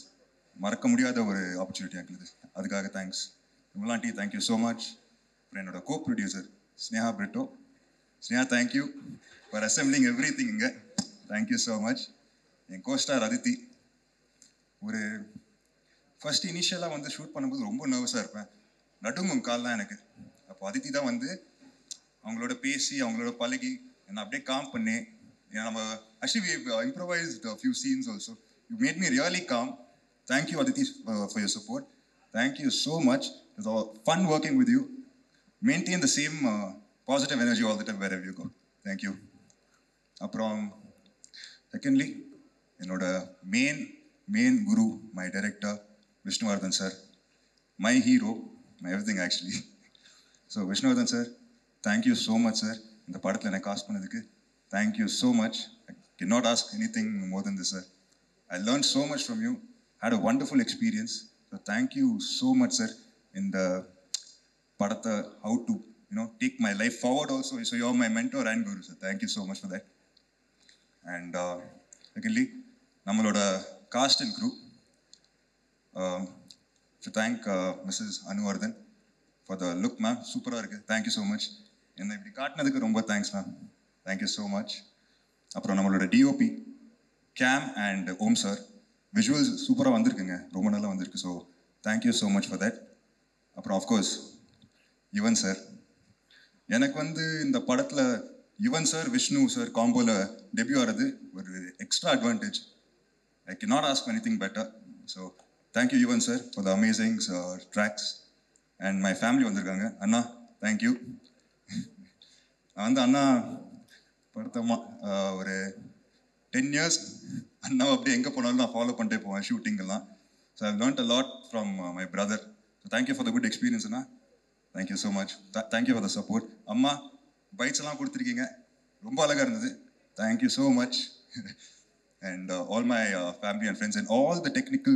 மறக்க முடியாத ஒரு ஆப்பர்ச்சுனிட்டி அங்கிள் இது. அதுக்காக thanks. Vimala aunty thank you so much. அப்புறம் என்னோட co producer Sneha Britto. Sneha thank you for assembling everything இங்கே. Thank you so much. என் கோஸ்டார் அதித்தி. ஒரு ஃபர்ஸ்ட் இனிஷியலாக வந்து ஷூட் பண்ணும்போது ரொம்ப நர்வஸாக இருப்பேன், நடுங்கும் கால்லாம் எனக்கு. அப்போ அதித்தி தான் வந்து அவங்களோட பேசி அவங்களோட பழகி என்னை அப்படியே காம் பண்ணி, நம்ம actually improvised few scenes also. You made me really calm. Thank you Aditi for your support. Thank you so much. It's fun working with you. Maintain the same positive energy all the time wherever you go. Thank you. அப்புறம் செகண்ட்லி என்னோட main guru, my director Vishnuvardhan sir, my hero, my everything actually. So Vishnuvardhan sir, thank you so much sir. இந்த படத்தில் எனக்கு காஸ்ட் பண்ணதுக்கு thank you so much. I can not ask anything more than this sir. I learn so much from you, had a wonderful experience. So thank you so much sir. இந்த படத்தை how to take my life forward also. So you are my mentor and guru sir. Thank you so much for that. And secondly நம்மளோட cast and crew. To thank Mrs. Anuvardhan for the look, ma'am. சூப்பராக இருக்குது. Thank you so much. என்னை இப்படி காட்டினதுக்கு ரொம்ப thanks ma'am. Thank you so much. அப்புறம் நம்மளோட DOP Cam and Om sir. Visuals சூப்பராக வந்திருக்குங்க, ரொம்ப நல்லா வந்திருக்கு. So thank you so much for that. அப்புறம் ஆஃப்கோர்ஸ் யுவன் சார். எனக்கு வந்து இந்த படத்தில் யுவன் சார் விஷ்ணு சார் காம்போவில் டெபியூ ஆகிறது ஒரு extra advantage. I cannot ask for anything better. So thank you Yuvan sir for the amazing tracks. And my family வந்திருக்காங்க. அண்ணா தேங்க்யூ. நான் வந்து அண்ணா படத்தமா ஒரு 10 years அண்ணா அப்படியே எங்கே போனாலும் நான் ஃபாலோ பண்ணிட்டே போவேன் ஷூட்டிங்கெல்லாம். So I learned a lot from my brother. So thank you for the good experience அண்ணா. Thank you so much. Thank you for the support. அம்மா பைட்ஸ் எல்லாம் கொடுத்துருக்கீங்க, ரொம்ப அழகாக இருந்தது. Thank you so much. and all my family and friends and all the technical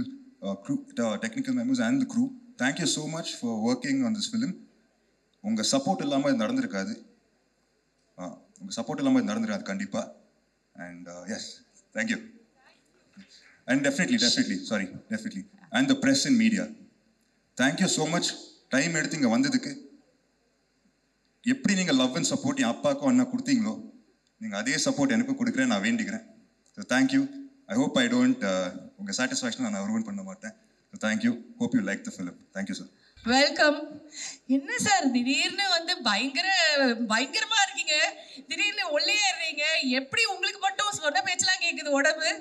crew, technical members and the crew. Thank you so much for working on this film. உங்கள் சப்போர்ட் இல்லாமல் இது நடந்திருக்காது. உங்கள் சப்போர்ட் இல்லாமல் இது நடந்திருக்காது கண்டிப்பாக. And yes, thank you. And definitely and the press and media, thank you so much. Time எடுத்து இங்கே வந்ததுக்கு. எப்படி நீங்கள் லவ் அண்ட் சப்போர்ட் என் அப்பாவுக்கும் அண்ணா கொடுத்தீங்களோ, நீங்கள் அதே சப்போர்ட் எனக்கும் கொடுக்குறேன், நான் வேண்டிக்கிறேன். So thank you. I hope I don't உங்கள் சாட்டிஸ்ஃபேக்ஷன் நான் ரூவன் பண்ண மாட்டேன். So thank you. Hope you like the film. Thank you sir. Welcome. என்ன சார் திடீர்னு வந்து பயங்கரமா இருக்கீங்க, திடீர்னு ஒல்லியேறீங்க, எப்படி உங்களுக்கு மட்டும் சொன்ன பேச்செல்லாம் கேட்குது உடம்பு?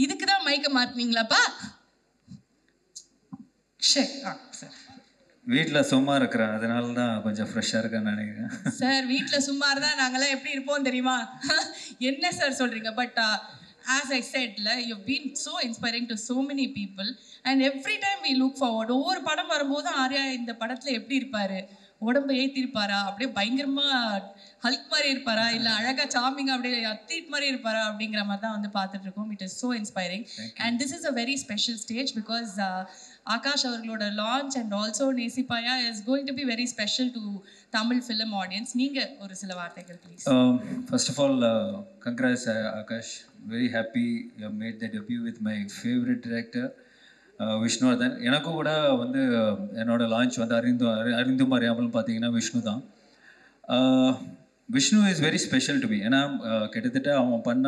இதுக்குதான் மயக்க மாட்டினீங்களாப்பா? சரி சார், வீட்டில் சும்மா இருக்கிறேன், அதனால தான் கொஞ்சம் ஃப்ரெஷ்ஷாக இருக்கேன்னு நினைக்கிறேன். சார் வீட்டில் சும்மா இருந்தால் நாங்களாம் எப்படி இருப்போம் தெரியுமா? என்ன சார் சொல்கிறீங்க? But as I said, you've been so inspiring to so many people and every time we look forward. ஒவ்வொரு படம் வரும்போது ஆர்யா இந்த படத்தில் எப்படி இருப்பார், உடம்பை ஏற்றிருப்பாரா, அப்படியே பயங்கரமாக ஹல்க் மாதிரி இருப்பாரா, இல்லை அழகாக சாமிங்க அப்படியே அத்லீட் மாதிரி இருப்பாரா அப்படிங்கிற மாதிரி தான் வந்து பார்த்துட்ருக்கோம். It is so inspiring and this is a very special stage because Akash அவர்களோட launch and also Nesippaya is going to be very special to Tamil film audience. நீங்கள் ஒரு சில வார்த்தைகள் please. First of all, congrats Akash. Very happy you have made the debut with my favorite director Vishnuvardhan. எனக்கும் கூட வந்து என்னோட லான்ச் வந்து அறிந்தும் அறியாமலும் பார்த்தீங்கன்னா விஷ்ணு தான். Vishnu is very special to me. ஏன்னா கிட்டத்தட்ட அவன் பண்ண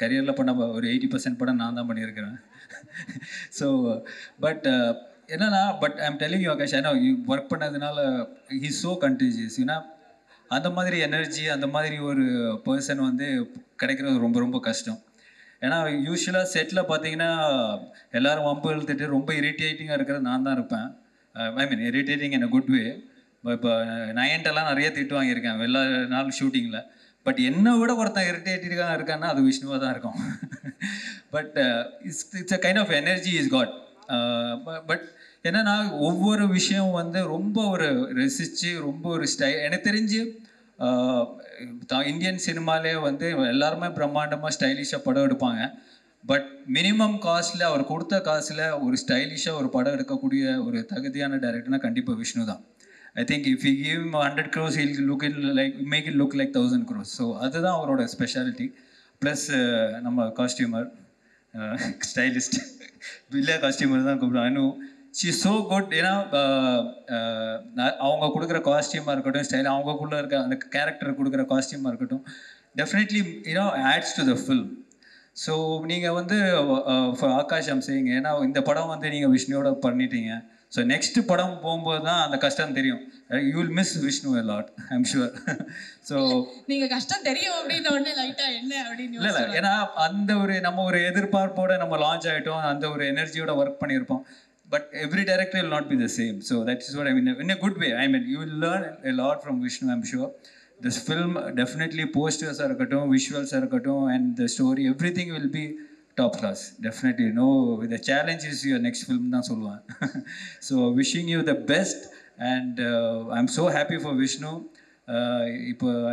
கரியரில் பண்ண ஒரு 80% படம் நான் தான் பண்ணியிருக்கிறேன். ஸோ பட் என்னன்னா ஐம் டெல்லிங் யூ ஆகாஷ், ஏன்னா ஒர்க் பண்ணதுனால ஹி ஸோ கண்டேஜியஸ். ஏன்னா அந்த மாதிரி எனர்ஜி, அந்த மாதிரி ஒரு பர்சன் வந்து கிடைக்கிறது ரொம்ப ரொம்ப கஷ்டம். ஏன்னா யூஸ்வலாக செட்டில் பார்த்தீங்கன்னா எல்லோரும் வம்பு இழுத்துட்டு ரொம்ப இரிட்டேட்டிங்காக இருக்கிறது நான் தான் இருப்பேன். I mean irritating in a good way. இப்போ நயன்ட்டெல்லாம் நிறைய திட்டு வாங்கியிருக்கேன் எல்லா நாள் ஷூட்டிங்கில். பட் என்னை விட ஒருத்தன் இரிட்டேட்டிங்காக இருக்கான்னா அது விஷ்ணுவாக தான் இருக்கும். But it's a kind of energy is God. But என்னன்னா ஒவ்வொரு விஷயம் வந்து ரொம்ப ஒரு ரசித்து ரொம்ப ஒரு எனக்கு தெரிஞ்சு இந்தியன் சினிமாலே வந்து எல்லாருமே பிரம்மாண்டமாக ஸ்டைலிஷாக படம் எடுப்பாங்க. பட் மினிமம் காஸ்ட்டில் அவர் கொடுத்த காசில் ஒரு ஸ்டைலிஷாக ஒரு படம் எடுக்கக்கூடிய ஒரு தகுதியான டைரக்டர்னா கண்டிப்பாக விஷ்ணு தான். I think if you give him 100 crores, he'll make it look like 1000 crores. So அதுதான் அவரோட ஸ்பெஷாலிட்டி. ப்ளஸ் நம்ம காஸ்டியூமர், ஸ்டைலிஸ்ட், வில்லியா காஸ்டியூமர் தான் கூப்பிடுவோம் Anu. She is so good. ஏன்னா அவங்க கொடுக்குற காஸ்டியூமாக இருக்கட்டும், ஸ்டைல் அவங்கக்குள்ளே இருக்க அந்த கேரக்டர் கொடுக்குற காஸ்டியூமாக இருக்கட்டும், definitely adds to the film. So நீங்கள் வந்து ஆகாஷ் ஐம் சேயிங், ஏன்னா இந்த படம் வந்து நீங்கள் விஷ்ணுவோட பண்ணிட்டீங்க. ஸோ நெக்ஸ்ட் படம் போகும்போது தான் அந்த கஷ்டம் தெரியும். You will miss Vishnu a lot, I'm sure. So நீங்கள் கஷ்டம் தெரியும் அப்படின்னு ஒன்று லைட்டாக என்ன அப்படின்னு இல்லை ஏன்னா அந்த ஒரு நம்ம ஒரு எதிர்பார்ப்போடு நம்ம லான்ச் ஆகிட்டோம், அந்த ஒரு எனர்ஜியோட ஒர்க் பண்ணியிருப்போம். But every director will not be the same. So that is what I mean. In a good way. I mean, you will learn a lot from Vishnu, I'm sure. This film definitely posters are irukattum, visuals are irukattum, and the story, everything will be top class. Definitely. No, the challenge is your next film na solluvan. So wishing you the best, and I'm so happy for Vishnu.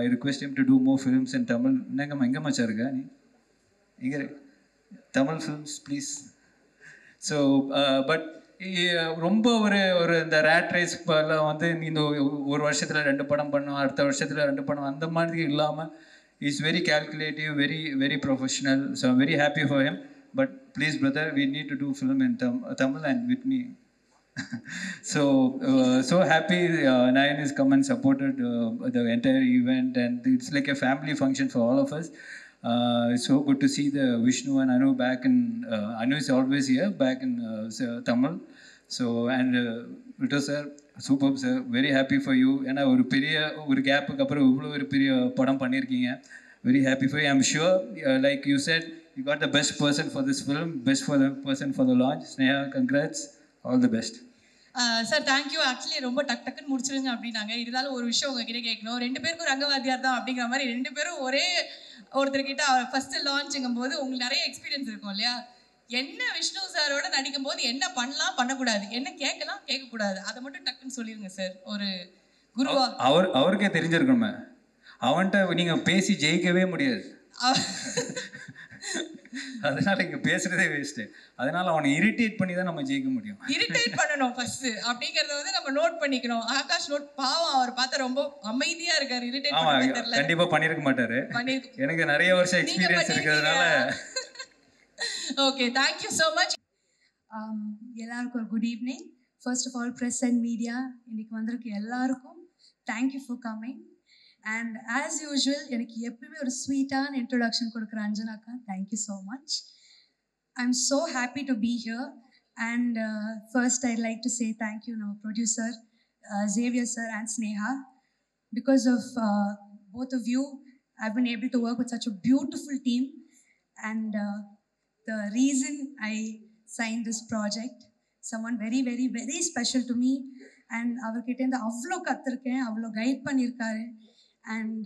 I request him to do more films in Tamil. Enga macha irukka nee? Inga Tamil films, please. So but ரொம்ப ஒரு இந்த ரேட் ரேஸ் எல்லாம் வந்து இந்த ஒரு வருஷத்தில் 2 படம் பண்ணும், அடுத்த வருஷத்தில் 2 படம், அந்த மாதிரி இல்லாமல் is very calculative, very very professional. So I'm very happy for him. But please brother, we need to do film in Tamil and with me. So happy Nayan has come and supported the entire event, and it's like a family function for all of us. It's so good to see the Vishnu and Anu back in Anu is always here back in Tamil. So and Vito sir, superb sir, very happy for you. ஏன்னா ஒரு கேப்புக்கு அப்புறம் இவ்வளோ ஒரு பெரிய படம் பண்ணியிருக்கீங்க. Very happy for you. I'm sure like you said, you got the best person for this film, best for the person for the launch. Sneha, congrats, all the best. Sir thank you. Actually ரொம்ப டக்குன்னு முடிச்சிருங்க அப்படின்னாங்க. இருந்தாலும் ஒரு விஷயம் உங்ககிட்ட கேட்கணும். 2 பேருக்கும் ரங்கவாதியார் தான் அப்படிங்கிற மாதிரி 2 பேரும் ஒரே ஒருத்தர்கிட்ட ஃபர்ஸ்ட் லான்ச்சுங்கும் போது உங்களுக்கு நிறைய எக்ஸ்பீரியன்ஸ் இருக்கும் இல்லையா? என்ன விஷ்ணு சாரோட நடிக்கும் போது என்ன பண்ணலாம், பண்ணக்கூடாது, என்ன கேட்கலாம், கேட்கக்கூடாது, அதை மட்டும் டக்குன்னு சொல்லிடுங்க சார். ஒரு குருவா அவருக்கே தெரிஞ்சிருக்கணுமே. அவன்கிட்ட நீங்கள் பேசி ஜெயிக்கவே முடியாது. அதனால இங்கே பேசுகிறதே வேஸ்ட்டு. அதனால் அவனை இரிட்டேட் பண்ணி தான் நம்ம ஜெயிக்க முடியும். இரிட்டேட் பண்ணணும் ஃபர்ஸ்ட் அப்படிங்கறத வந்து நம்ம நோட் பண்ணிக்கணும். ஆகாஷ் நோட் பாவம், அவர் பார்த்தா ரொம்ப அமைதியா இருக்காரு. இரிட்டேட் பண்ணவே ஆமாம், தெரியல. கண்டிப்பாக பண்ணியிருக்க மாட்டார். எனக்கு நிறைய வருஷம் எக்ஸ்பீரியன்ஸ் இருக்கிறதுனால. Okay, thank you so much. எல்லாருக்கும் ஒரு good evening. First of all press and media இன்னைக்கு வந்திருக்கு எல்லாருக்கும் thank you for coming. And as usual எனக்கு எப்பவுமே ஒரு ஸ்வீட்டான இன்ட்ரொடக்ஷன் கொடுக்குற அஞ்சனாக்கா, thank you so much. I am so happy to be here. And first I'd like to say thank you நம்ம producer Xavier sir and Sneha. Because of both of you, I've been able to work with such a beautiful team. And the reason I signed this project, someone very, very, very special to me. And அவர்கிட்ட இருந்து அவ்வளோ கற்றுருக்கேன், அவ்வளோ கைட் பண்ணியிருக்காரு. And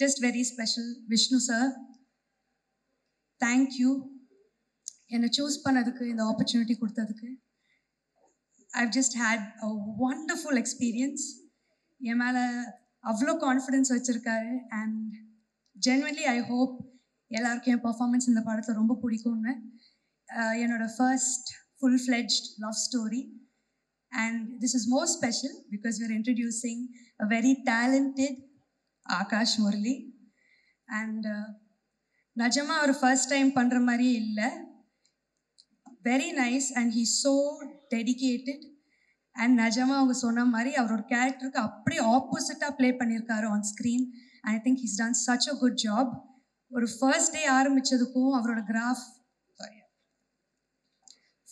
just very special, Vishnu sir, thank you. என்னை சூஸ் பண்ணதுக்கு, இந்த ஆப்பர்ச்சுனிட்டி கொடுத்ததுக்கு. I've just had a wonderful experience. என் மேலே அவ்வளோ கான்ஃபிடென்ஸ் வச்சுருக்காரு. அண்ட் ஜென்வன்லி ஐ ஹோப் எல்லாருக்கும் என் பர்ஃபார்மன்ஸ் இந்த படத்தில் ரொம்ப பிடிக்கும்னு. என்னோட first full-fledged love story. And this is more special because we're introducing a very talented Akash Murali. And Najama our first time பண்ற மாதிரி இல்லை. Very nice and he's so dedicated. And Najama அவங்க சொன்ன மாதிரி அவரோட கேரக்டருக்கு அப்படியே ஆப்போசிட்டாக ப்ளே பண்ணியிருக்காரு on screen. And I think he's done such a good job. ஒரு ஃபர்ஸ்ட் டே ஆரம்பித்ததுக்கும் அவரோட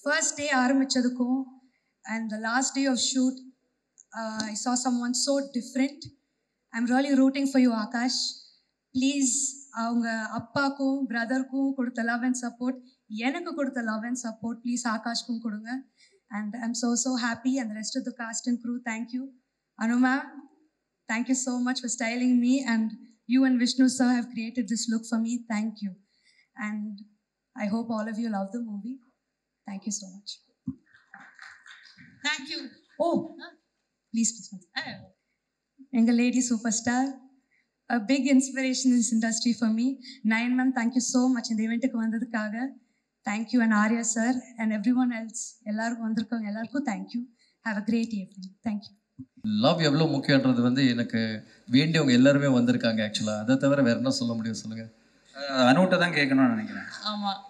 ஃபர்ஸ்ட் டே ஆரம்பித்ததுக்கும் and the last day of shoot, I saw someone so different. I'm really rooting for you, Akash. Please, அவங்க அப்பாக்கும் பிரதருக்கும் கொடுத்த love and support, எனக்கு கொடுத்த love and support, please ஆகாஷ்க்கும் கொடுங்க. And I'm so happy. And the rest of the cast and crew, thank you. Anu ma'am, thank you so much for styling me. And you and Vishnu sir have created this look for me. Thank you. And I hope all of you love the movie. Thank you so much. Thank you. Oh, please. Enga lady superstar, a big inspiration in this industry for me. Nayan ma'am, thank you so much. In the event ku vandadukkaga, thank you. And Arya sir and everyone else, ellarkum vandirukanga ellarkum thank you. Have a great evening. Thank you. Love எவ்வளோ முக்கியன்றது வந்து எனக்கு வேண்டியவங்க எல்லாருமே வந்திருக்காங்க. ஆக்சுவலாக அதை தவிர வேற என்ன சொல்ல முடியும் சொல்லுங்கள். அனுட்ட தான் கேட்கணும்னு நினைக்கிறேன். ஆமாம்.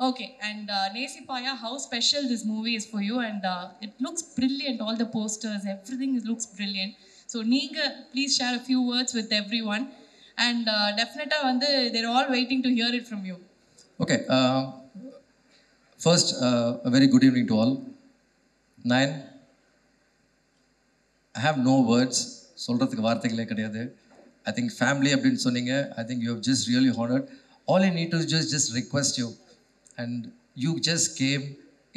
Okay, and Nesipaya, how special this movie is for you, and it looks brilliant, all the posters, everything looks brilliant. So Neenga, please share a few words with everyone, and definitely they're all waiting to hear it from you. Okay, first a very good evening to all. Nayan, I have no words, சொல்கிறதுக்கு வார்த்தைகளே கிடையாது. I think family அப்படின்னு சொன்னீங்க. I think you have just really honored. All I need to just request you. And you just came.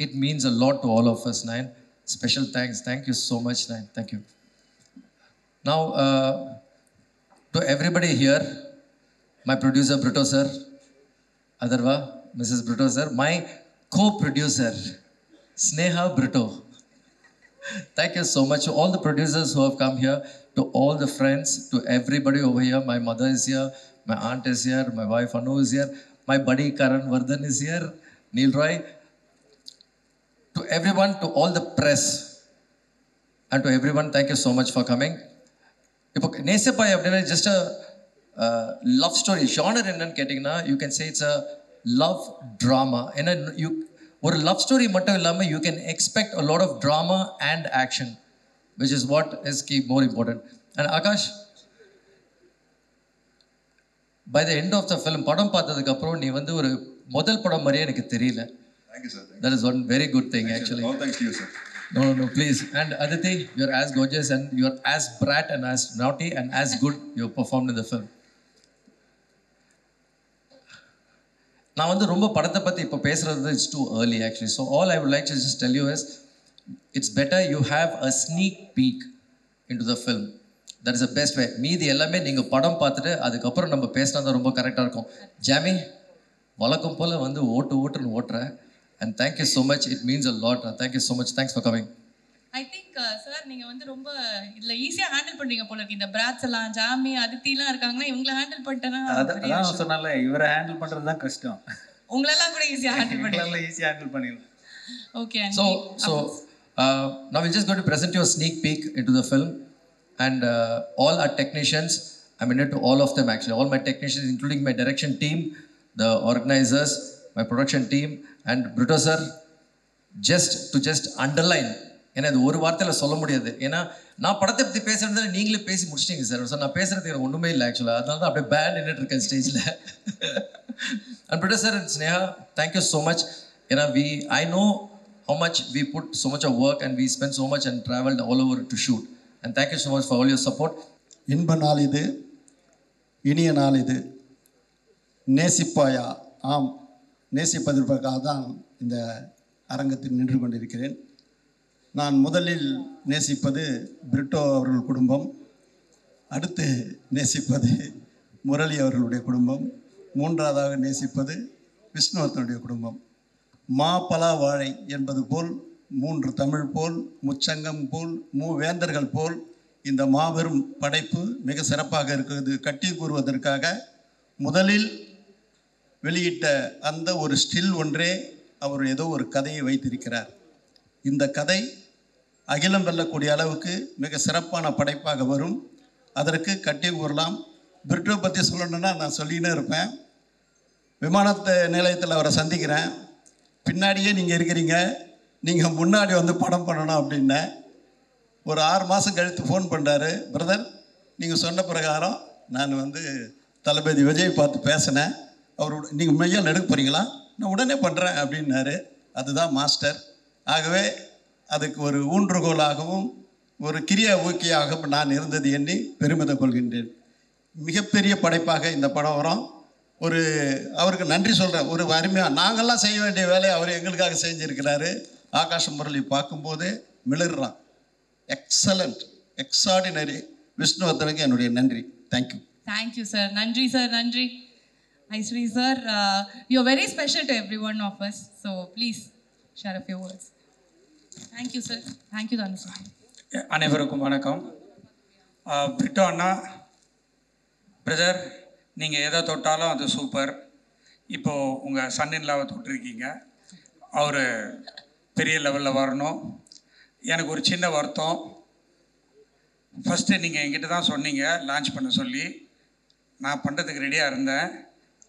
It means a lot to all of us, Nayan. Special thanks. Thank you so much, Nayan. Thank you. Now, to everybody here, my producer, Brito sir, Adarva, Mrs. Brito sir, my co-producer, Sneha Brito. Thank you so much to all the producers who have come here, to all the friends, to everybody over here. My mother is here, my aunt is here, my wife Anu is here. My buddy Karan Vardhan is here, Neil Roy. To everyone, to all the press, and to everyone, thank you so much for coming. If Nesipaya is just a love story, genre என்னன்னு கேட்டிங்கன்னா, you can say it's a love drama. And ஒரு love story மட்டும் இல்லாமல் you can expect a lot of drama and action, which is what is more important. And Akash, by the end of the film, படம் பார்த்ததுக்கு அப்புறம் நீ வந்து ஒரு முதல் படம் மாதிரியே எனக்கு தெரியல. Thank you, sir. That is one very good thing, actually. All thanks to you, sir. No, please. And Aditi, you're as gorgeous and you're as brat and as naughty and as good you performed in the film. நான் வந்து ரொம்ப படத்தை பற்றி இப்போ பேசுகிறது it's too early actually. So all I would like to just tell you is, it's better you have a sneak peek into the film. That is the best way. மீதி எல்லாமே நீங்கள் படம் பார்த்துட்டு அதுக்கப்புறம் நம்ம பேசினா தான் ரொம்ப கரெக்டாக இருக்கும். ஜாமி, வழக்கம் போல் ஓட்டுன்னு ஓட்டுற. And thank you so much. It means a lot. Thank you so much. Thanks for coming. I think sir நீங்கள் வந்து ரொம்ப இதில் ஈஸியாக ஹேண்டில் பண்ணுறீங்க போல இருக்கு. இந்த பிராட்ஸ் எல்லாம் ஜாமி அதித்திலாம் இருக்காங்கன்னா இவங்களை ஹேண்டில் பண்ணிட்டேன்னா அதான் சொன்னால இவரை ஹேண்டில் பண்ணுறது தான் கஷ்டம். உங்களெல்லாம் கூட ஈஸியாக ஹேண்டில் பண்ணிடலாம். ஈஸியாக ஹேண்டில் பண்ணிடலாம். Okay. So now we're just going to present you a sneak peek into the film, and all our technicians, I'm indebted to all of them actually, all my technicians, including my direction team, the organizers, my production team, and Brito sir, just underline, ஏன்னா இது ஒரு வார்த்தையில் சொல்ல முடியாது. ஏன்னா நான் படத்தை பற்றி பேசுறதுல நீங்களே பேசி முடிச்சிட்டீங்க சார். ஸோ நான் பேசுறதுக்கு எனக்கு ஒன்றுமே இல்லை ஆக்சுவலாக. அதனால தான் அப்படியே பேண்ட் நின்றுட்டு இருக்கேன் ஸ்டேஜில். And Brito sir and Sneha, thank you so much. ஏன்னா I know how much we put so much of work and we spent so much and traveled all over to shoot. And thank you so much for all your support. இன்ப நாள் இது, இனிய நாள் இது. நேசிப்பாயா? ஆம், நேசிப்பதற்காக தான் இந்த அரங்கத்தில் நின்று கொண்டிருக்கிறேன். நான் முதலில் நேசிப்பது பிரிட்டோ அவர்கள் குடும்பம், அடுத்து நேசிப்பது முரளி அவர்களுடைய குடும்பம், மூன்றாவதாக நேசிப்பது விஷ்ணுவர்தனுடைய குடும்பம். மா பலா வாழை என்பது போல், மூன்று தமிழ் போல், முச்சங்கம் போல், மூவேந்தர்கள் போல் இந்த மாபெரும் படைப்பு மிக சிறப்பாக இருக்கிறது. கட்டி கூறுவதற்காக முதலில் வெளியிட்ட அந்த ஒரு ஸ்டில் ஒன்றே அவர் ஏதோ ஒரு கதையை வைத்திருக்கிறார். இந்த கதை அகிலம் வெல்லக்கூடிய அளவுக்கு மிக சிறப்பான படைப்பாக வரும். அதற்கு கட்டி கூறலாம். பிரிட்டோ பற்றி சொல்லணுன்னா நான் சொல்லினே இருப்பேன். விமானத்து நிலையத்தில் அவரை சந்திக்கிறேன். பின்னாடியே நீங்கள் இருக்கிறீங்க, நீங்கள் முன்னாடி வந்து படம் பண்ணணும் அப்படின்னேன். ஒரு 6 மாதம் கழித்து ஃபோன் பண்ணுறாரு, பிரதர் நீங்கள் சொன்ன பிரகாரம் நான் வந்து தளபதி விஜய் பார்த்து பேசினேன், அவரோட நீங்கள் மையால் எடுக்க போகிறீங்களா, நான் உடனே பண்ணுறேன் அப்படின்னாரு. அதுதான் மாஸ்டர். ஆகவே அதுக்கு ஒரு ஊன்றுகோலாகவும் ஒரு கிரியா ஊக்கியாகவும் நான் இருந்தது எண்ணி பெருமிதம் கொள்கின்றேன். மிகப்பெரிய படைப்பாக இந்த படம் வரும். ஒரு அவருக்கு நன்றி சொல்கிறேன். ஒரு அருமையாக நாங்கள்லாம் செய்ய வேண்டிய வேலையை அவர் எங்களுக்காக செஞ்சுருக்கிறாரு. ஆகாஷ் முரளி பார்க்கும்போது மிளறான். எக்ஸலண்ட், எக்ஸார்டினரி. விஷ்ணுவர்தனுக்கு என்னுடைய நன்றி. தேங்க்யூ. Thank you sir. நன்றி சார், நன்றி. Aishwari sir, you are very special to every one of us. So please share a few words. Thank you sir. Thank you தானே சார். அனைவருக்கும் வணக்கம். பிரிட்டோ அண்ணா, பிரதர், நீங்கள் எதை தொட்டாலும் அது சூப்பர். இப்போது உங்கள் சன்னின்லாவை தொட்டிருக்கீங்க, அவர் பெரிய லெவலில் வரணும். எனக்கு ஒரு சின்ன வருத்தம். ஃபஸ்ட்டு நீங்கள் என்கிட்ட தான் சொன்னீங்க லான்ச் பண்ண சொல்லி, நான் பண்ணுறதுக்கு ரெடியாக இருந்தேன்.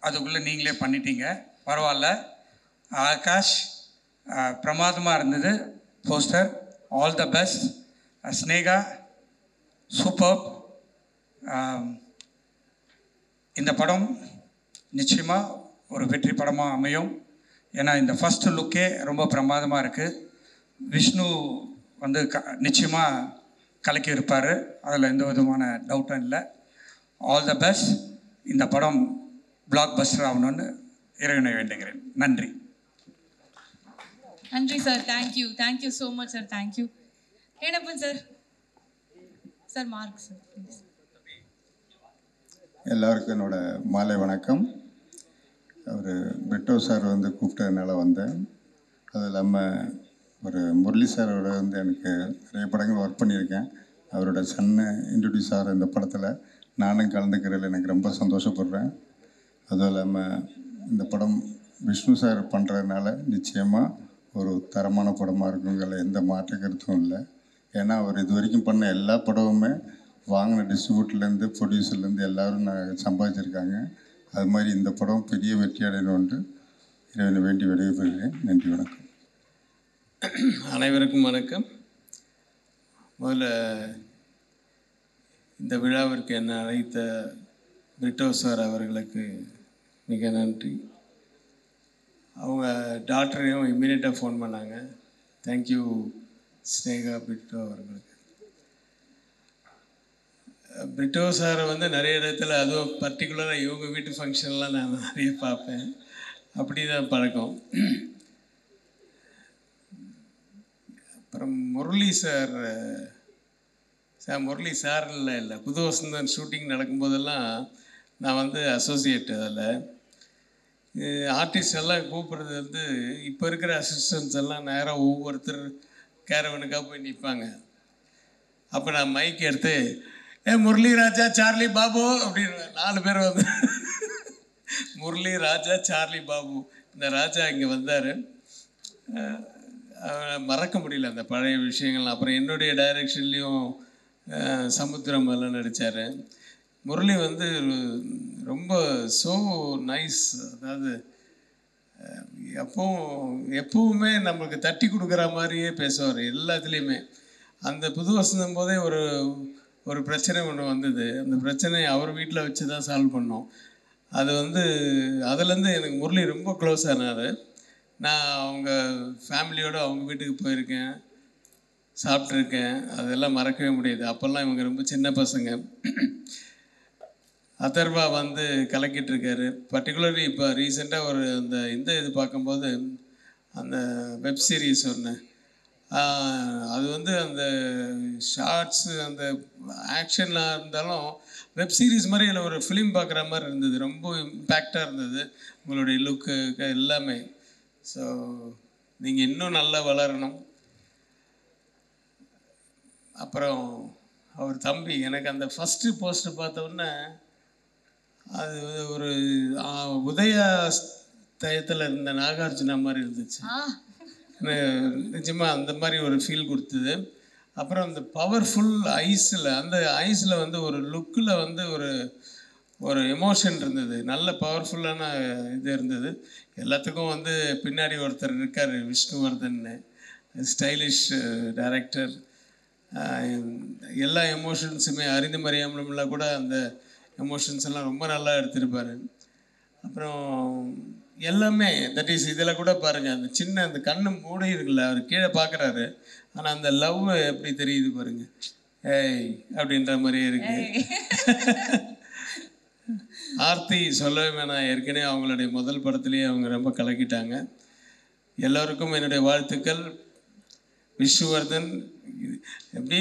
அதுக்குள்ளே நீங்களே பண்ணிட்டீங்க, பரவாயில்ல. ஆகாஷ், பிரமாதமாக இருந்தது poster. All the best. Sneha, super. இந்த படம் நிச்சயமாக ஒரு வெற்றி படமாக அமையும். ஏன்னா இந்த ஃபஸ்ட்டு லுக்கே ரொம்ப பிரமாதமாக இருக்குது. விஷ்ணு வந்து நிச்சயமாக கலக்கி இருப்பார், அதில் எந்த விதமான டவுட்டும் இல்லை. All the best. இந்த படம் பிளாக் பஸ்டர் ஆகணும்னு இறைவனை வேண்டுகிறேன். நன்றி. நன்றி sir. Thank you. Thank you so much sir. Thank you. ஏனப்பன் sir. Sir Mark sir please. எல்லாருக்கும் என்னோட மாலை வணக்கம். அவர் பிரிட்டோ சார் வந்து கூப்பிட்டதுனால வந்தேன். அது இல்லாமல் ஒரு முரளி சாரோட வந்து எனக்கு நிறைய படங்கள் ஒர்க் பண்ணியிருக்கேன். அவரோட சன்னு இன்ட்ரடியூஸ் ஆகிற இந்த படத்தில் நானும் கலந்துக்கிறதுல எனக்கு ரொம்ப சந்தோஷப்படுறேன். அதுவும் இல்லாமல் இந்த படம் விஷ்ணு சார் பண்ணுறதுனால நிச்சயமாக ஒரு தரமான படமாக இருக்குங்கிற எந்த மாற்று கருத்தும் இல்லை. ஏன்னா அவர் இது வரைக்கும் பண்ண எல்லா படமுமே வாங்கின டிஸ்ட்ரிபியூட்டர்லேருந்து ப்ரொடியூசர்லேருந்து எல்லோரும் சம்பாதிச்சிருக்காங்க. அது மாதிரி இந்த படம் பெரிய வெற்றி அடையணும்னு இறைவனை வேண்டி விடைபெறுகிறேன். நன்றி, வணக்கம். அனைவருக்கும் வணக்கம். முதல்ல இந்த விழாவிற்கு என்னை அழைத்த பிரிட்டோ சார் அவர்களுக்கு மிக நன்றி. அவங்க டாக்டரையும் இம்மீடியட்டாக ஃபோன் பண்ணாங்க. தேங்க்யூ ஸ்னேகா பிரிட்டோ அவர்களுக்கு. பிரிட்டோ சாரை வந்து நிறைய இடத்துல, அதுவும் பர்டிகுலராக இவங்க வீட்டு ஃபங்க்ஷன்லாம் நான் நிறைய பார்ப்பேன். அப்படி தான் பழக்கம். அப்புறம் முரளி சார், முரளி சார் இல்லை புது வசந்தன் ஷூட்டிங் நடக்கும்போதெல்லாம் நான் வந்து அசோசியேட். அதில் ஆர்டிஸ்ட் எல்லாம் கூப்பிட்றது வந்து இப்போ இருக்கிற அசிஸ்டன்ஸ் எல்லாம் நேராக ஒவ்வொருத்தர் கேரவனுக்காக போய் நிற்பாங்க. அப்போ நான் மைக் எடுத்து முரளி ராஜா சார்லி பாபு அப்படின்னு 4 பேர் வந்து முரளி ராஜா சார்லி பாபு. இந்த ராஜா இங்கே வந்தார், மறக்க முடியல அந்த பழைய விஷயங்கள். அப்புறம் என்னுடைய டைரக்ஷன்லேயும் சமுத்திரம் எல்லாம் நடித்தார். முரளி வந்து ரொம்ப ஸோ நைஸ். அதாவது எப்பவுமே நம்மளுக்கு தட்டி கொடுக்குற மாதிரியே பேசுவார் எல்லாத்துலேயுமே. அந்த புது வசந்தம் போதே ஒரு பிரச்சனை ஒன்று வந்தது. அந்த பிரச்சனையை அவர் வீட்டில் வச்சு தான் சால்வ் பண்ணோம். அது வந்து அதுலேருந்து எனக்கு முரளி ரொம்ப க்ளோஸ் ஆனார். நான் அவங்க ஃபேமிலியோடு அவங்க வீட்டுக்கு போயிருக்கேன், சாப்பிட்ருக்கேன். அதெல்லாம் மறக்கவே முடியாது. அப்போல்லாம் இவங்க ரொம்ப சின்ன பசங்க. அதர்வா வந்து கலக்கிட்டுருக்காரு. பர்டிகுலர்லி இப்போ ரீசெண்டாக இந்த இது பார்க்கும்போது அந்த வெப் சீரிஸ் ஒன்று, அது வந்து அந்த ஷார்ட்ஸு அந்த ஆக்ஷன்லாம் இருந்தாலும் வெப் சீரிஸ் மாதிரி இல்லை, ஒரு ஃபிலிம் பார்க்குற மாதிரி இருந்தது. ரொம்ப இம்பேக்டாக இருந்தது உங்களுடைய லுக்கு எல்லாமே. ஸோ நீங்கள் இன்னும் நல்லா வளரணும். அப்புறம் அவர் தம்பி, எனக்கு அந்த ஃபஸ்ட்டு போஸ்டர் பார்த்தோன்னே அது ஒரு உதயா தயத்தில் இருந்த நாகார்ஜுனா மாதிரி இருந்துச்சு. நிஜமாக அந்த மாதிரி ஒரு ஃபீல் கொடுத்தது. அப்புறம் அந்த பவர்ஃபுல் அந்த ஐஸில் வந்து ஒரு லுக்கில் வந்து ஒரு எமோஷன் இருந்தது. நல்ல பவர்ஃபுல்லான இது இருந்தது. எல்லாத்துக்கும் வந்து பின்னாடி ஒருத்தர் இருக்கார், விஷ்ணுவர்தன், ஸ்டைலிஷ் டைரக்டர். எல்லா எமோஷன்ஸுமே அறிந்து மறியாமலாம் கூட அந்த எமோஷன்ஸ் எல்லாம் ரொம்ப நல்லா எடுத்திருப்பார். அப்புறம் எல்லாமே தட் இஸ் இதில் கூட பாருங்கள், அந்த சின்ன அந்த கண்ணு மூடி இருக்குல்ல, அவர் கீழே பார்க்குறாரு, ஆனால் அந்த லவ் எப்படி தெரியுது பாருங்கள், ஏய் அப்படின்ற மாதிரியே இருக்கு. ஆர்த்தி சொல்லவே வேணாம், ஏற்கனவே அவங்களுடைய முதல் படத்துலேயே அவங்க ரொம்ப கலக்கிட்டாங்க. எல்லோருக்கும் என்னுடைய வாழ்த்துக்கள். விஷ்ணுவர்தன் அப்படி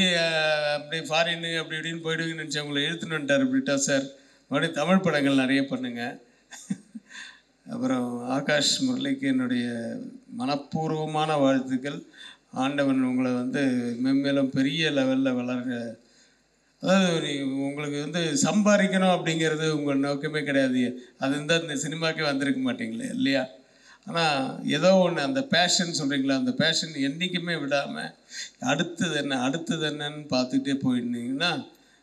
ஃபாரின்னு அப்படி இப்படின்னு போயிடுவீங்கன்னு நினச்சி அவங்கள இழுத்துன்னு வந்துட்டார் பிரிட்டோ சார். மறுபடியும் தமிழ் படங்கள் நிறைய பண்ணுங்கள். அப்புறம் ஆகாஷ் முரளிக்கு என்னுடைய மனப்பூர்வமான வாழ்த்துக்கள். ஆண்டவன் உங்களை வந்து மென்மேலும் பெரிய லெவலில் வளர்க. அதாவது உங்களுக்கு வந்து சம்பாதிக்கணும் அப்படிங்கிறது உங்கள் நோக்கமே கிடையாது. அது இருந்தால் இந்த சினிமாக்கே வந்திருக்க மாட்டீங்களே இல்லையா? ஆனால் ஏதோ ஒன்று அந்த பேஷன் சொல்கிறீங்களா, அந்த பேஷன் என்றைக்குமே விடாமல் அடுத்தது என்னன்னு பார்த்துக்கிட்டே போயிருந்தீங்கன்னா,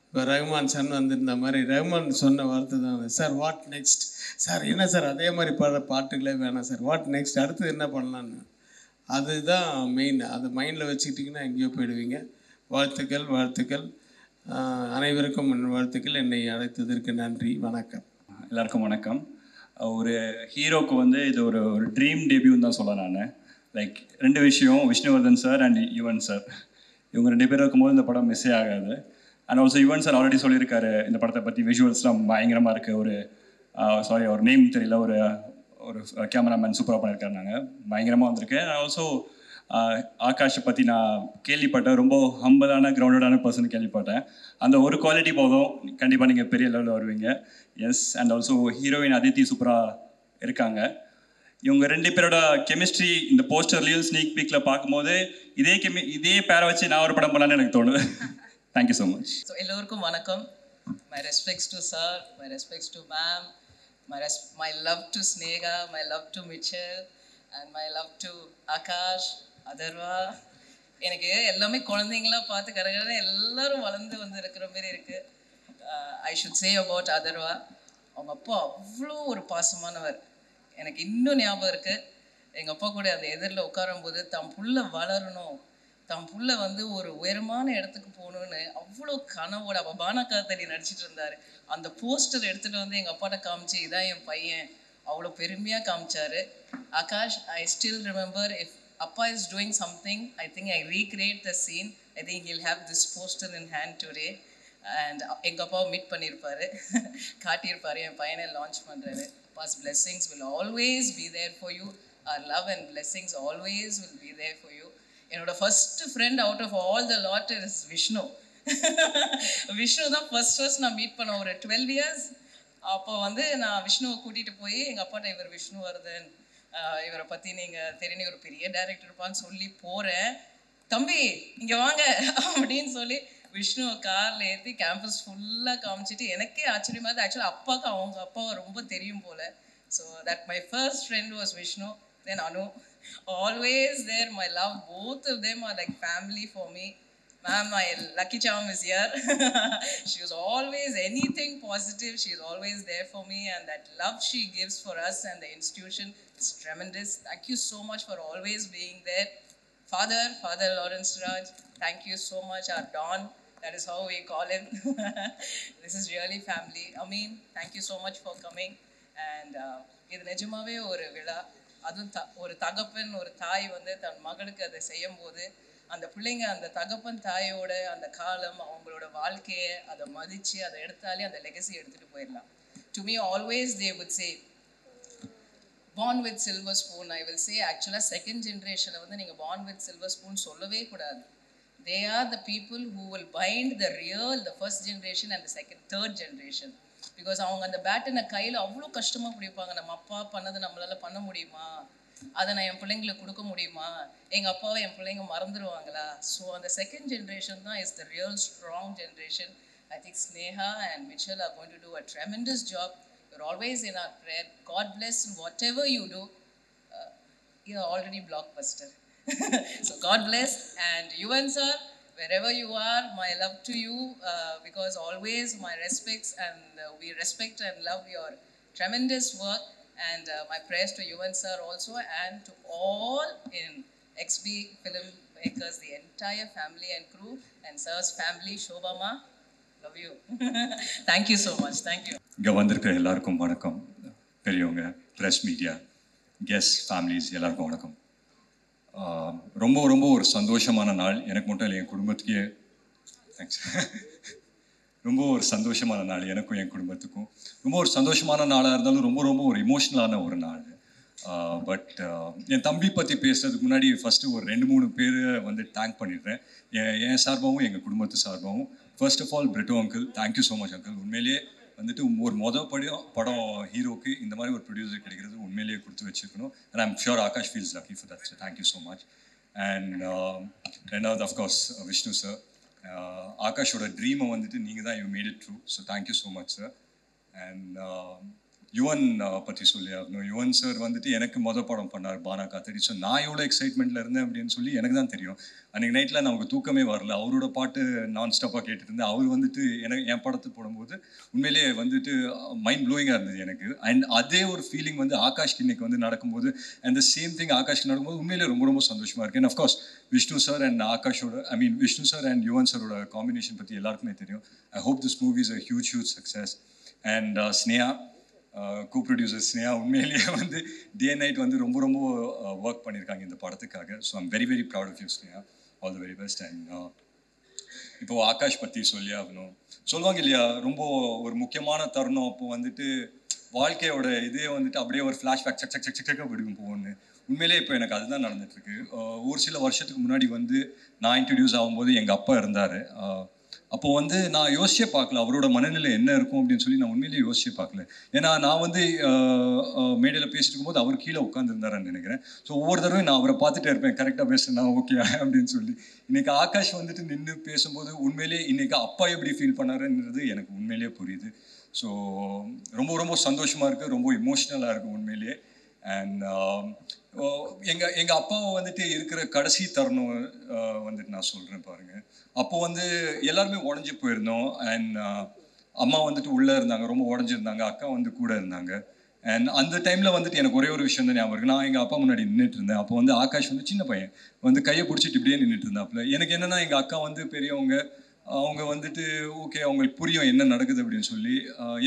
இப்போ ரஹ்மான் சன் வந்திருந்த மாதிரி ரஹ்மான் சொன்ன வார்த்தை தான், சார் வாட் நெக்ஸ்ட், சார் என்ன சார் அதே மாதிரி பாட்டுகளே வேணாம் சார், வாட் நெக்ஸ்ட், அடுத்தது என்ன பண்ணலான்னு. அதுதான் மெயின். அது மைண்டில் வச்சுக்கிட்டிங்கன்னா எங்கேயோ போயிடுவீங்க. வாழ்த்துக்கள். அனைவருக்கும் வாழ்த்துக்கள். என்னை அழைத்ததற்கு நன்றி. வணக்கம். எல்லாருக்கும் வணக்கம். ஒரு ஹீரோக்கு வந்து இது ஒரு ட்ரீம் டெபியூன்னு தான் சொல்ல நான். லைக் 2 விஷயம், Vishnuvardhan sir and Yuvan sir, இவங்க 2 பேரும் இருக்கும்போது இந்த படம் மிஸ்ஸே ஆகாது. And also Yuvan sir already சொல்லியிருக்காரு இந்த படத்தை பற்றி, விஷுவல்ஸ்லாம் பயங்கரமாக இருக்குது. ஒரு நேம் தெரியல, ஒரு கேமராமேன் சூப்பராக பண்ணியிருக்காரு. நாங்கள் பயங்கரமாக வந்திருக்கு. அண்ட் ஆல்சோ ஆகாஷை பற்றி நான் கேள்விப்பட்டேன், ரொம்ப ஹம்பிளான கிரவுண்டடான பர்சன் கேள்விப்பட்டேன். அந்த ஒரு குவாலிட்டி போதும், கண்டிப்பாக நீங்கள் பெரிய லெவலில் வருவீங்க. Yes. And also heroine Aditi சூப்பராக இருக்காங்க. இவங்க 2 பேரோட கெமிஸ்ட்ரி இந்த போஸ்டர்லேயும் ஸ்னீக் பீக்கில் பார்க்கும்போது இதே பேரை வச்சு நான் ஒரு படம் பண்ணலான்னு எனக்கு தோணுது. Thank you so much. ஸோ எல்லோருக்கும் வணக்கம். My respects to sir, my respects to ma'am, my love to Sneha, my love to Michelle and my love to Akash, Atharvaa. எனக்கு எல்லாமே குழந்தைங்களா பார்த்து கரகரன்னு எல்லாரும் வளர்ந்து வந்து இருக்கிற மாதிரி இருக்குது. I should say about Atharvaa. அவங்க அப்பா அவ்வளோ ஒரு பாசமானவர். எனக்கு இன்னும் ஞாபகம் இருக்குது, எங்கள் அப்பா கூட அந்த எதிரில் உட்காரும்போது தம் புள்ள வளரணும், தம் புள்ள வந்து ஒரு உயரமான இடத்துக்கு போகணுன்னு அவ்வளோ கனவோட அப்போ பானகாத்தடி நடிச்சிட்டு இருந்தார். அந்த போஸ்டர் எடுத்துகிட்டு வந்து எங்கள் அப்பாட்ட காமிச்சு, இதான் என் பையன், அவ்வளோ பெருமையாக காமிச்சார். Akash, I still remember, if அப்பா is doing something, I think I recreate the scene. I think he'll have this poster in hand today. And எங்கள் அப்பாவை மீட் பண்ணியிருப்பார், காட்டியிருப்பார், என் பையனை லான்ச் பண்ணுறாரு. அப்பாஸ் blessings will always be there for you. Our love and blessings always will be there for you. என்னோட first friend out of all the lot is Vishnu. Vishnu தான் ஃபர்ஸ்ட் நான் மீட் பண்ண ஒரு 12 years. அப்போ வந்து நான் விஷ்ணுவை கூட்டிகிட்டு போய் எங்கள் அப்பாட்ட, இவர் விஷ்ணுவர்தன், இவரை பற்றி நீங்கள் தெரியும், ஒரு பெரிய டைரக்டர் இருப்பான்னு சொல்லி போகிறேன். தம்பி இங்கே வாங்க அப்படின்னு சொல்லி விஷ்ணுவை காரில் ஏற்றி கேம்பஸ் ஃபுல்லாக காமிச்சிட்டு எனக்கே ஆச்சரியமாக இருந்தது. ஆக்சுவலாக அப்பாவுக்கு அவங்க அப்பாவை ரொம்ப தெரியும் போல். So that my first friend was Vishnu, then Anu. Always there, my love, both of them are like family for me. Ma'am, my lucky charm is here. She was always anything positive. She is always there for me, and that love she gives for us and the institution is tremendous. Thank you so much for always being there. Father Lawrence Raj, thank you so much. Our Don, that is how we call him. This is really family. Amin, thank you so much for coming. And இது நிஜமாவே ஒரு விழா. அதுவும் ஒரு தகப்பன் ஒரு தாய் வந்து தன் மகளுக்கு அதை செய்யும் போது அந்த பிள்ளைங்க அந்த தகப்பன் தாயோட அந்த காலம் அவங்களோட வாழ்க்கையை அதை மதித்து அதை எடுத்தாலே அந்த லெகசி எடுத்துகிட்டு போயிடலாம். To me always they would say born with silver spoon. I will say actually second generation வந்து நீங்கள் born with silver spoon சொல்லவே கூடாது. They are the people who will bind the real, the first generation and the third generation. Because அவங்க அந்த பேட்டனை கையில் அவ்வளோ கஷ்டமாக பிடிப்பாங்க. நம்ம அப்பா பண்ணது நம்மளால பண்ண முடியுமா, அதை நான் என் பிள்ளைங்களுக்கு கொடுக்க முடியுமா, எங்கள் அப்பாவை என் பிள்ளைங்க மறந்துடுவாங்களா. ஸோ அந்த செகண்ட் ஜென்ரேஷன் தான் is the real strong generation. I think Sneha and Mitchell are going to do a tremendous job. You're always in our prayer. God bless in whatever you do. You're already blockbuster. So God bless. And Yuvan sir, wherever you are, my love to you, because always my respects, and we respect and love your tremendous work. And my prayers to Yuvan sir also, and to all in XB Filmmakers, the entire family and crew, and sir's family, Shobama. Love you. Thank you so much. Thank you. இங்கே வந்திருக்கிற எல்லாருக்கும் வணக்கம். பெரியவங்க, ப்ரெஸ் மீடியா, கெஸ்ட், ஃபேமிலிஸ் எல்லாருக்கும் வணக்கம். ரொம்ப ரொம்ப ஒரு சந்தோஷமான நாள். எனக்கு மட்டும் இல்லை, என் குடும்பத்துக்கே தேங்க்ஸ். ரொம்ப ஒரு சந்தோஷமான நாள் எனக்கும் என் குடும்பத்துக்கும். ரொம்ப ஒரு சந்தோஷமான நாளாக இருந்தாலும் ரொம்ப ரொம்ப ஒரு இமோஷ்னலான ஒரு நாள். பட் என் தம்பி பற்றி பேசுறதுக்கு முன்னாடி ஃபஸ்ட்டு ஒரு 2-3 பேர் வந்து தேங்க் பண்ணிடுறேன். என் சார்பாகவும் எங்கள் குடும்பத்து சார்பாகவும். First of all Britto uncle, thank you so much uncle. உண்மையிலேயே வந்துட்டு ஒரு படம் ஹீரோக்கு இந்த மாதிரி ஒரு ப்ரொடியூசர் கிடைக்கிறது உண்மையிலேயே கொடுத்து வச்சுருக்கணும். And I'm sure Akash feels lucky for that. Thank you so much. And ரெண்டாவது அஃப்கோர்ஸ் விஷ்ணு சார், ஆகாஷோட ட்ரீமை வந்துட்டு நீங்கள் தான் you made it true. So thank you so much sir. And Yuvan பற்றி சொல்லி ஆகணும். யுவன் சார் வந்துட்டு எனக்கு படம் பண்ணார் பானா காத்தடி. ஸோ நான் எவ்வளோ எக்ஸைட்மெண்ட்டில் இருந்தேன் அப்படின்னு சொல்லி எனக்கு தான் தெரியும். அன்றைக்கி நைட்டில் நமக்கு தூக்கமே வரல. அவரோட பாட்டு நான் ஸ்டாப்பாக கேட்டுட்டு இருந்தேன். அவர் வந்துட்டு என் படத்தை போடும்போது உண்மையிலேயே வந்துட்டு மைண்ட் ப்ளோயிங்காக இருந்தது எனக்கு. அண்ட் அதே ஒரு ஃபீலிங் வந்து ஆகாஷ்க்கு இன்னைக்கு வந்து நடக்கும்போது, அண்ட் த சேம் திங் ஆகாஷ்க்கு நடக்கும்போது உண்மையிலேயே ரொம்ப ரொம்ப சந்தோஷமாக இருக்குது. And of course Vishnu sir and ஆகாஷோட விஷ்ணு சார் அண்ட் யுவன் சாரோட காம்பினேஷன் பற்றி எல்லாருக்குமே தெரியும். I hope this movie is a huge success. And Sneha, co-producer Sneha உண்மையிலேயே வந்து டே அண்ட் நைட் வந்து ரொம்ப ரொம்ப ஒர்க் பண்ணியிருக்காங்க இந்த படத்துக்காக. So I'm very very proud of you Sneha. All the very best. And இப்போது ஆகாஷ் பற்றி சொல்லி ஆகணும். சொல்லுவாங்க இல்லையா, ரொம்ப ஒரு முக்கியமான தருணம் அப்போ வந்துட்டு வாழ்க்கையோட இதே வந்துட்டு அப்படியே ஒரு ஃப்ளாஷ்பேக் சக்க விடுக்கும் போகணுன்னு. உண்மையிலே இப்போ எனக்கு அதுதான் நடந்துட்டுருக்கு. ஒரு சில வருஷத்துக்கு முன்னாடி வந்து நான் இன்ட்ரடியூஸ் ஆகும்போது எங்கள் அப்பா இருந்தார். அப்போது வந்து நான் யோசிச்சே பார்க்கல அவரோட மனநிலை என்ன இருக்கும் அப்படின்னு சொல்லி. நான் உண்மையிலேயே யோசிச்சே பார்க்கல. ஏன்னா நான் வந்து மேடையில் பேசிட்டு இருக்கும்போது அவர் கீழே உட்காந்துருந்தாருன்னு நினைக்கிறேன். ஸோ ஒவ்வொரு தடவை நான் அவரை பார்த்துட்டே இருப்பேன், கரெக்டாக பேசுனா ஓகே அப்படின்னு சொல்லி. இன்றைக்கி ஆகாஷ் வந்துட்டு நின்று பேசும்போது உண்மையிலேயே இன்றைக்கி அப்பா எப்படி ஃபீல் பண்ணாருன்றது எனக்கு உண்மையிலேயே புரியுது. ஸோ ரொம்ப ரொம்ப சந்தோஷமாக இருக்குது, ரொம்ப இமோஷ்னலாக இருக்குது உண்மையிலேயே. அண்ட் எங்கள் அப்பாவை வந்துட்டு இருக்கிற கடைசி தருணம் வந்துட்டு நான் சொல்கிறேன் பாருங்கள். அப்போது வந்து எல்லாருமே உடஞ்சி போயிருந்தோம். அண்ட் அம்மா வந்துட்டு உள்ளே இருந்தாங்க, ரொம்ப உடஞ்சிருந்தாங்க. அக்கா வந்து கூட இருந்தாங்க. அண்ட் அந்த டைமில் வந்துட்டு எனக்கு ஒரே ஒரு விஷயம் தான் ஞாபகம் இருக்குது. நான் எங்கள் அப்பா முன்னாடி நின்றுட்டு இருந்தேன். அப்போ வந்து ஆகாஷ் வந்து சின்ன பையன் வந்து கையை பிடிச்சிட்டு இப்படியே நின்றுட்டு இருந்தாப்புல. எனக்கு என்னென்னா எங்கள் அக்கா வந்து பெரியவங்க, அவங்க வந்துட்டு ஓகே அவங்களுக்கு புரியும் என்ன நடக்குது அப்படின்னு சொல்லி.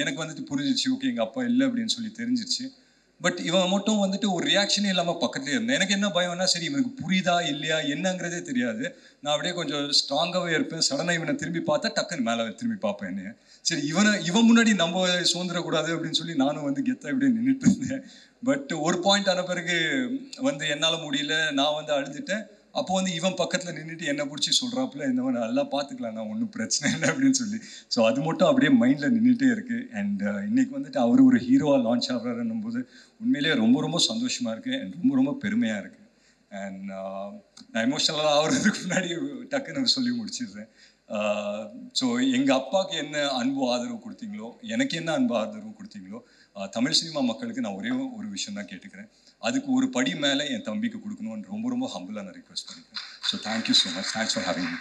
எனக்கு வந்துட்டு புரிஞ்சிச்சு, ஓகே எங்கள் அப்பா இல்லை அப்படின்னு சொல்லி தெரிஞ்சிச்சு. பட் இவன் மட்டும் வந்துட்டு ஒரு ரியாக்ஷனே இல்லாமல் பக்கத்துலேயே இருந்தேன். எனக்கு என்ன பயம்னா, சரி இவனுக்கு புரியுதா இல்லையா என்னங்கிறதே தெரியாது. நான் அப்படியே கொஞ்சம் ஸ்ட்ராங்காகவே இருப்பேன். சடனாக இவனை திரும்பி பார்த்தா டக்குன்னு மேலே திரும்பி பார்ப்பேன் என்னைய. சரி இவன் முன்னாடி நம்ம சுதந்திரக்கூடாது அப்படின்னு சொல்லி நானும் வந்து கெத்தாக இப்படியே நின்றுட்டு இருந்தேன். பட் ஒரு பாயிண்ட் ஆன பிறகு வந்து என்னால் முடியல, நான் வந்து அழுதுட்டேன். அப்போ வந்து இவன் பக்கத்தில் நின்றுட்டு என்னை பிடிச்சி சொல்கிறாப்புல, இந்த மாதிரி நல்லா பார்த்துக்கலாம், நான் ஒன்றும் பிரச்சனை இல்லை அப்படின்னு சொல்லி. ஸோ அது மட்டும் அப்படியே மைண்டில் நின்றுட்டே இருக்குது. அண்ட் இன்றைக்கி வந்துட்டு அவர் ஒரு ஹீரோவாக லான்ச் ஆகிறாருன்னும் போது உண்மையிலேயே ரொம்ப ரொம்ப சந்தோஷமாக இருக்குது. அண்ட் ரொம்ப ரொம்ப பெருமையாக இருக்குது. அண்ட் நான் எமோஷனலாக ஆகிறதுக்கு முன்னாடி டக்குன்னு சொல்லி முடிச்சிடுறேன். ஸோ எங்கள் அப்பாவுக்கு என்ன அன்பு ஆதரவு கொடுத்தீங்களோ, எனக்கு என்ன அன்பு ஆதரவு கொடுத்தீங்களோ, தமிழ் சினிமா மக்களுக்கு நான் ஒரே ஒரு விஷயம் தான் கேட்டுக்கிறேன். அதுக்கு ஒரு படி மேலே என் தம்பிக்கு கொடுக்கணும்னு ரொம்ப ரொம்ப ஹம்பிளாக நான் ரிக்வெஸ்ட் பண்ணிக்கிறேன். So thank you so much. Thanks for having me.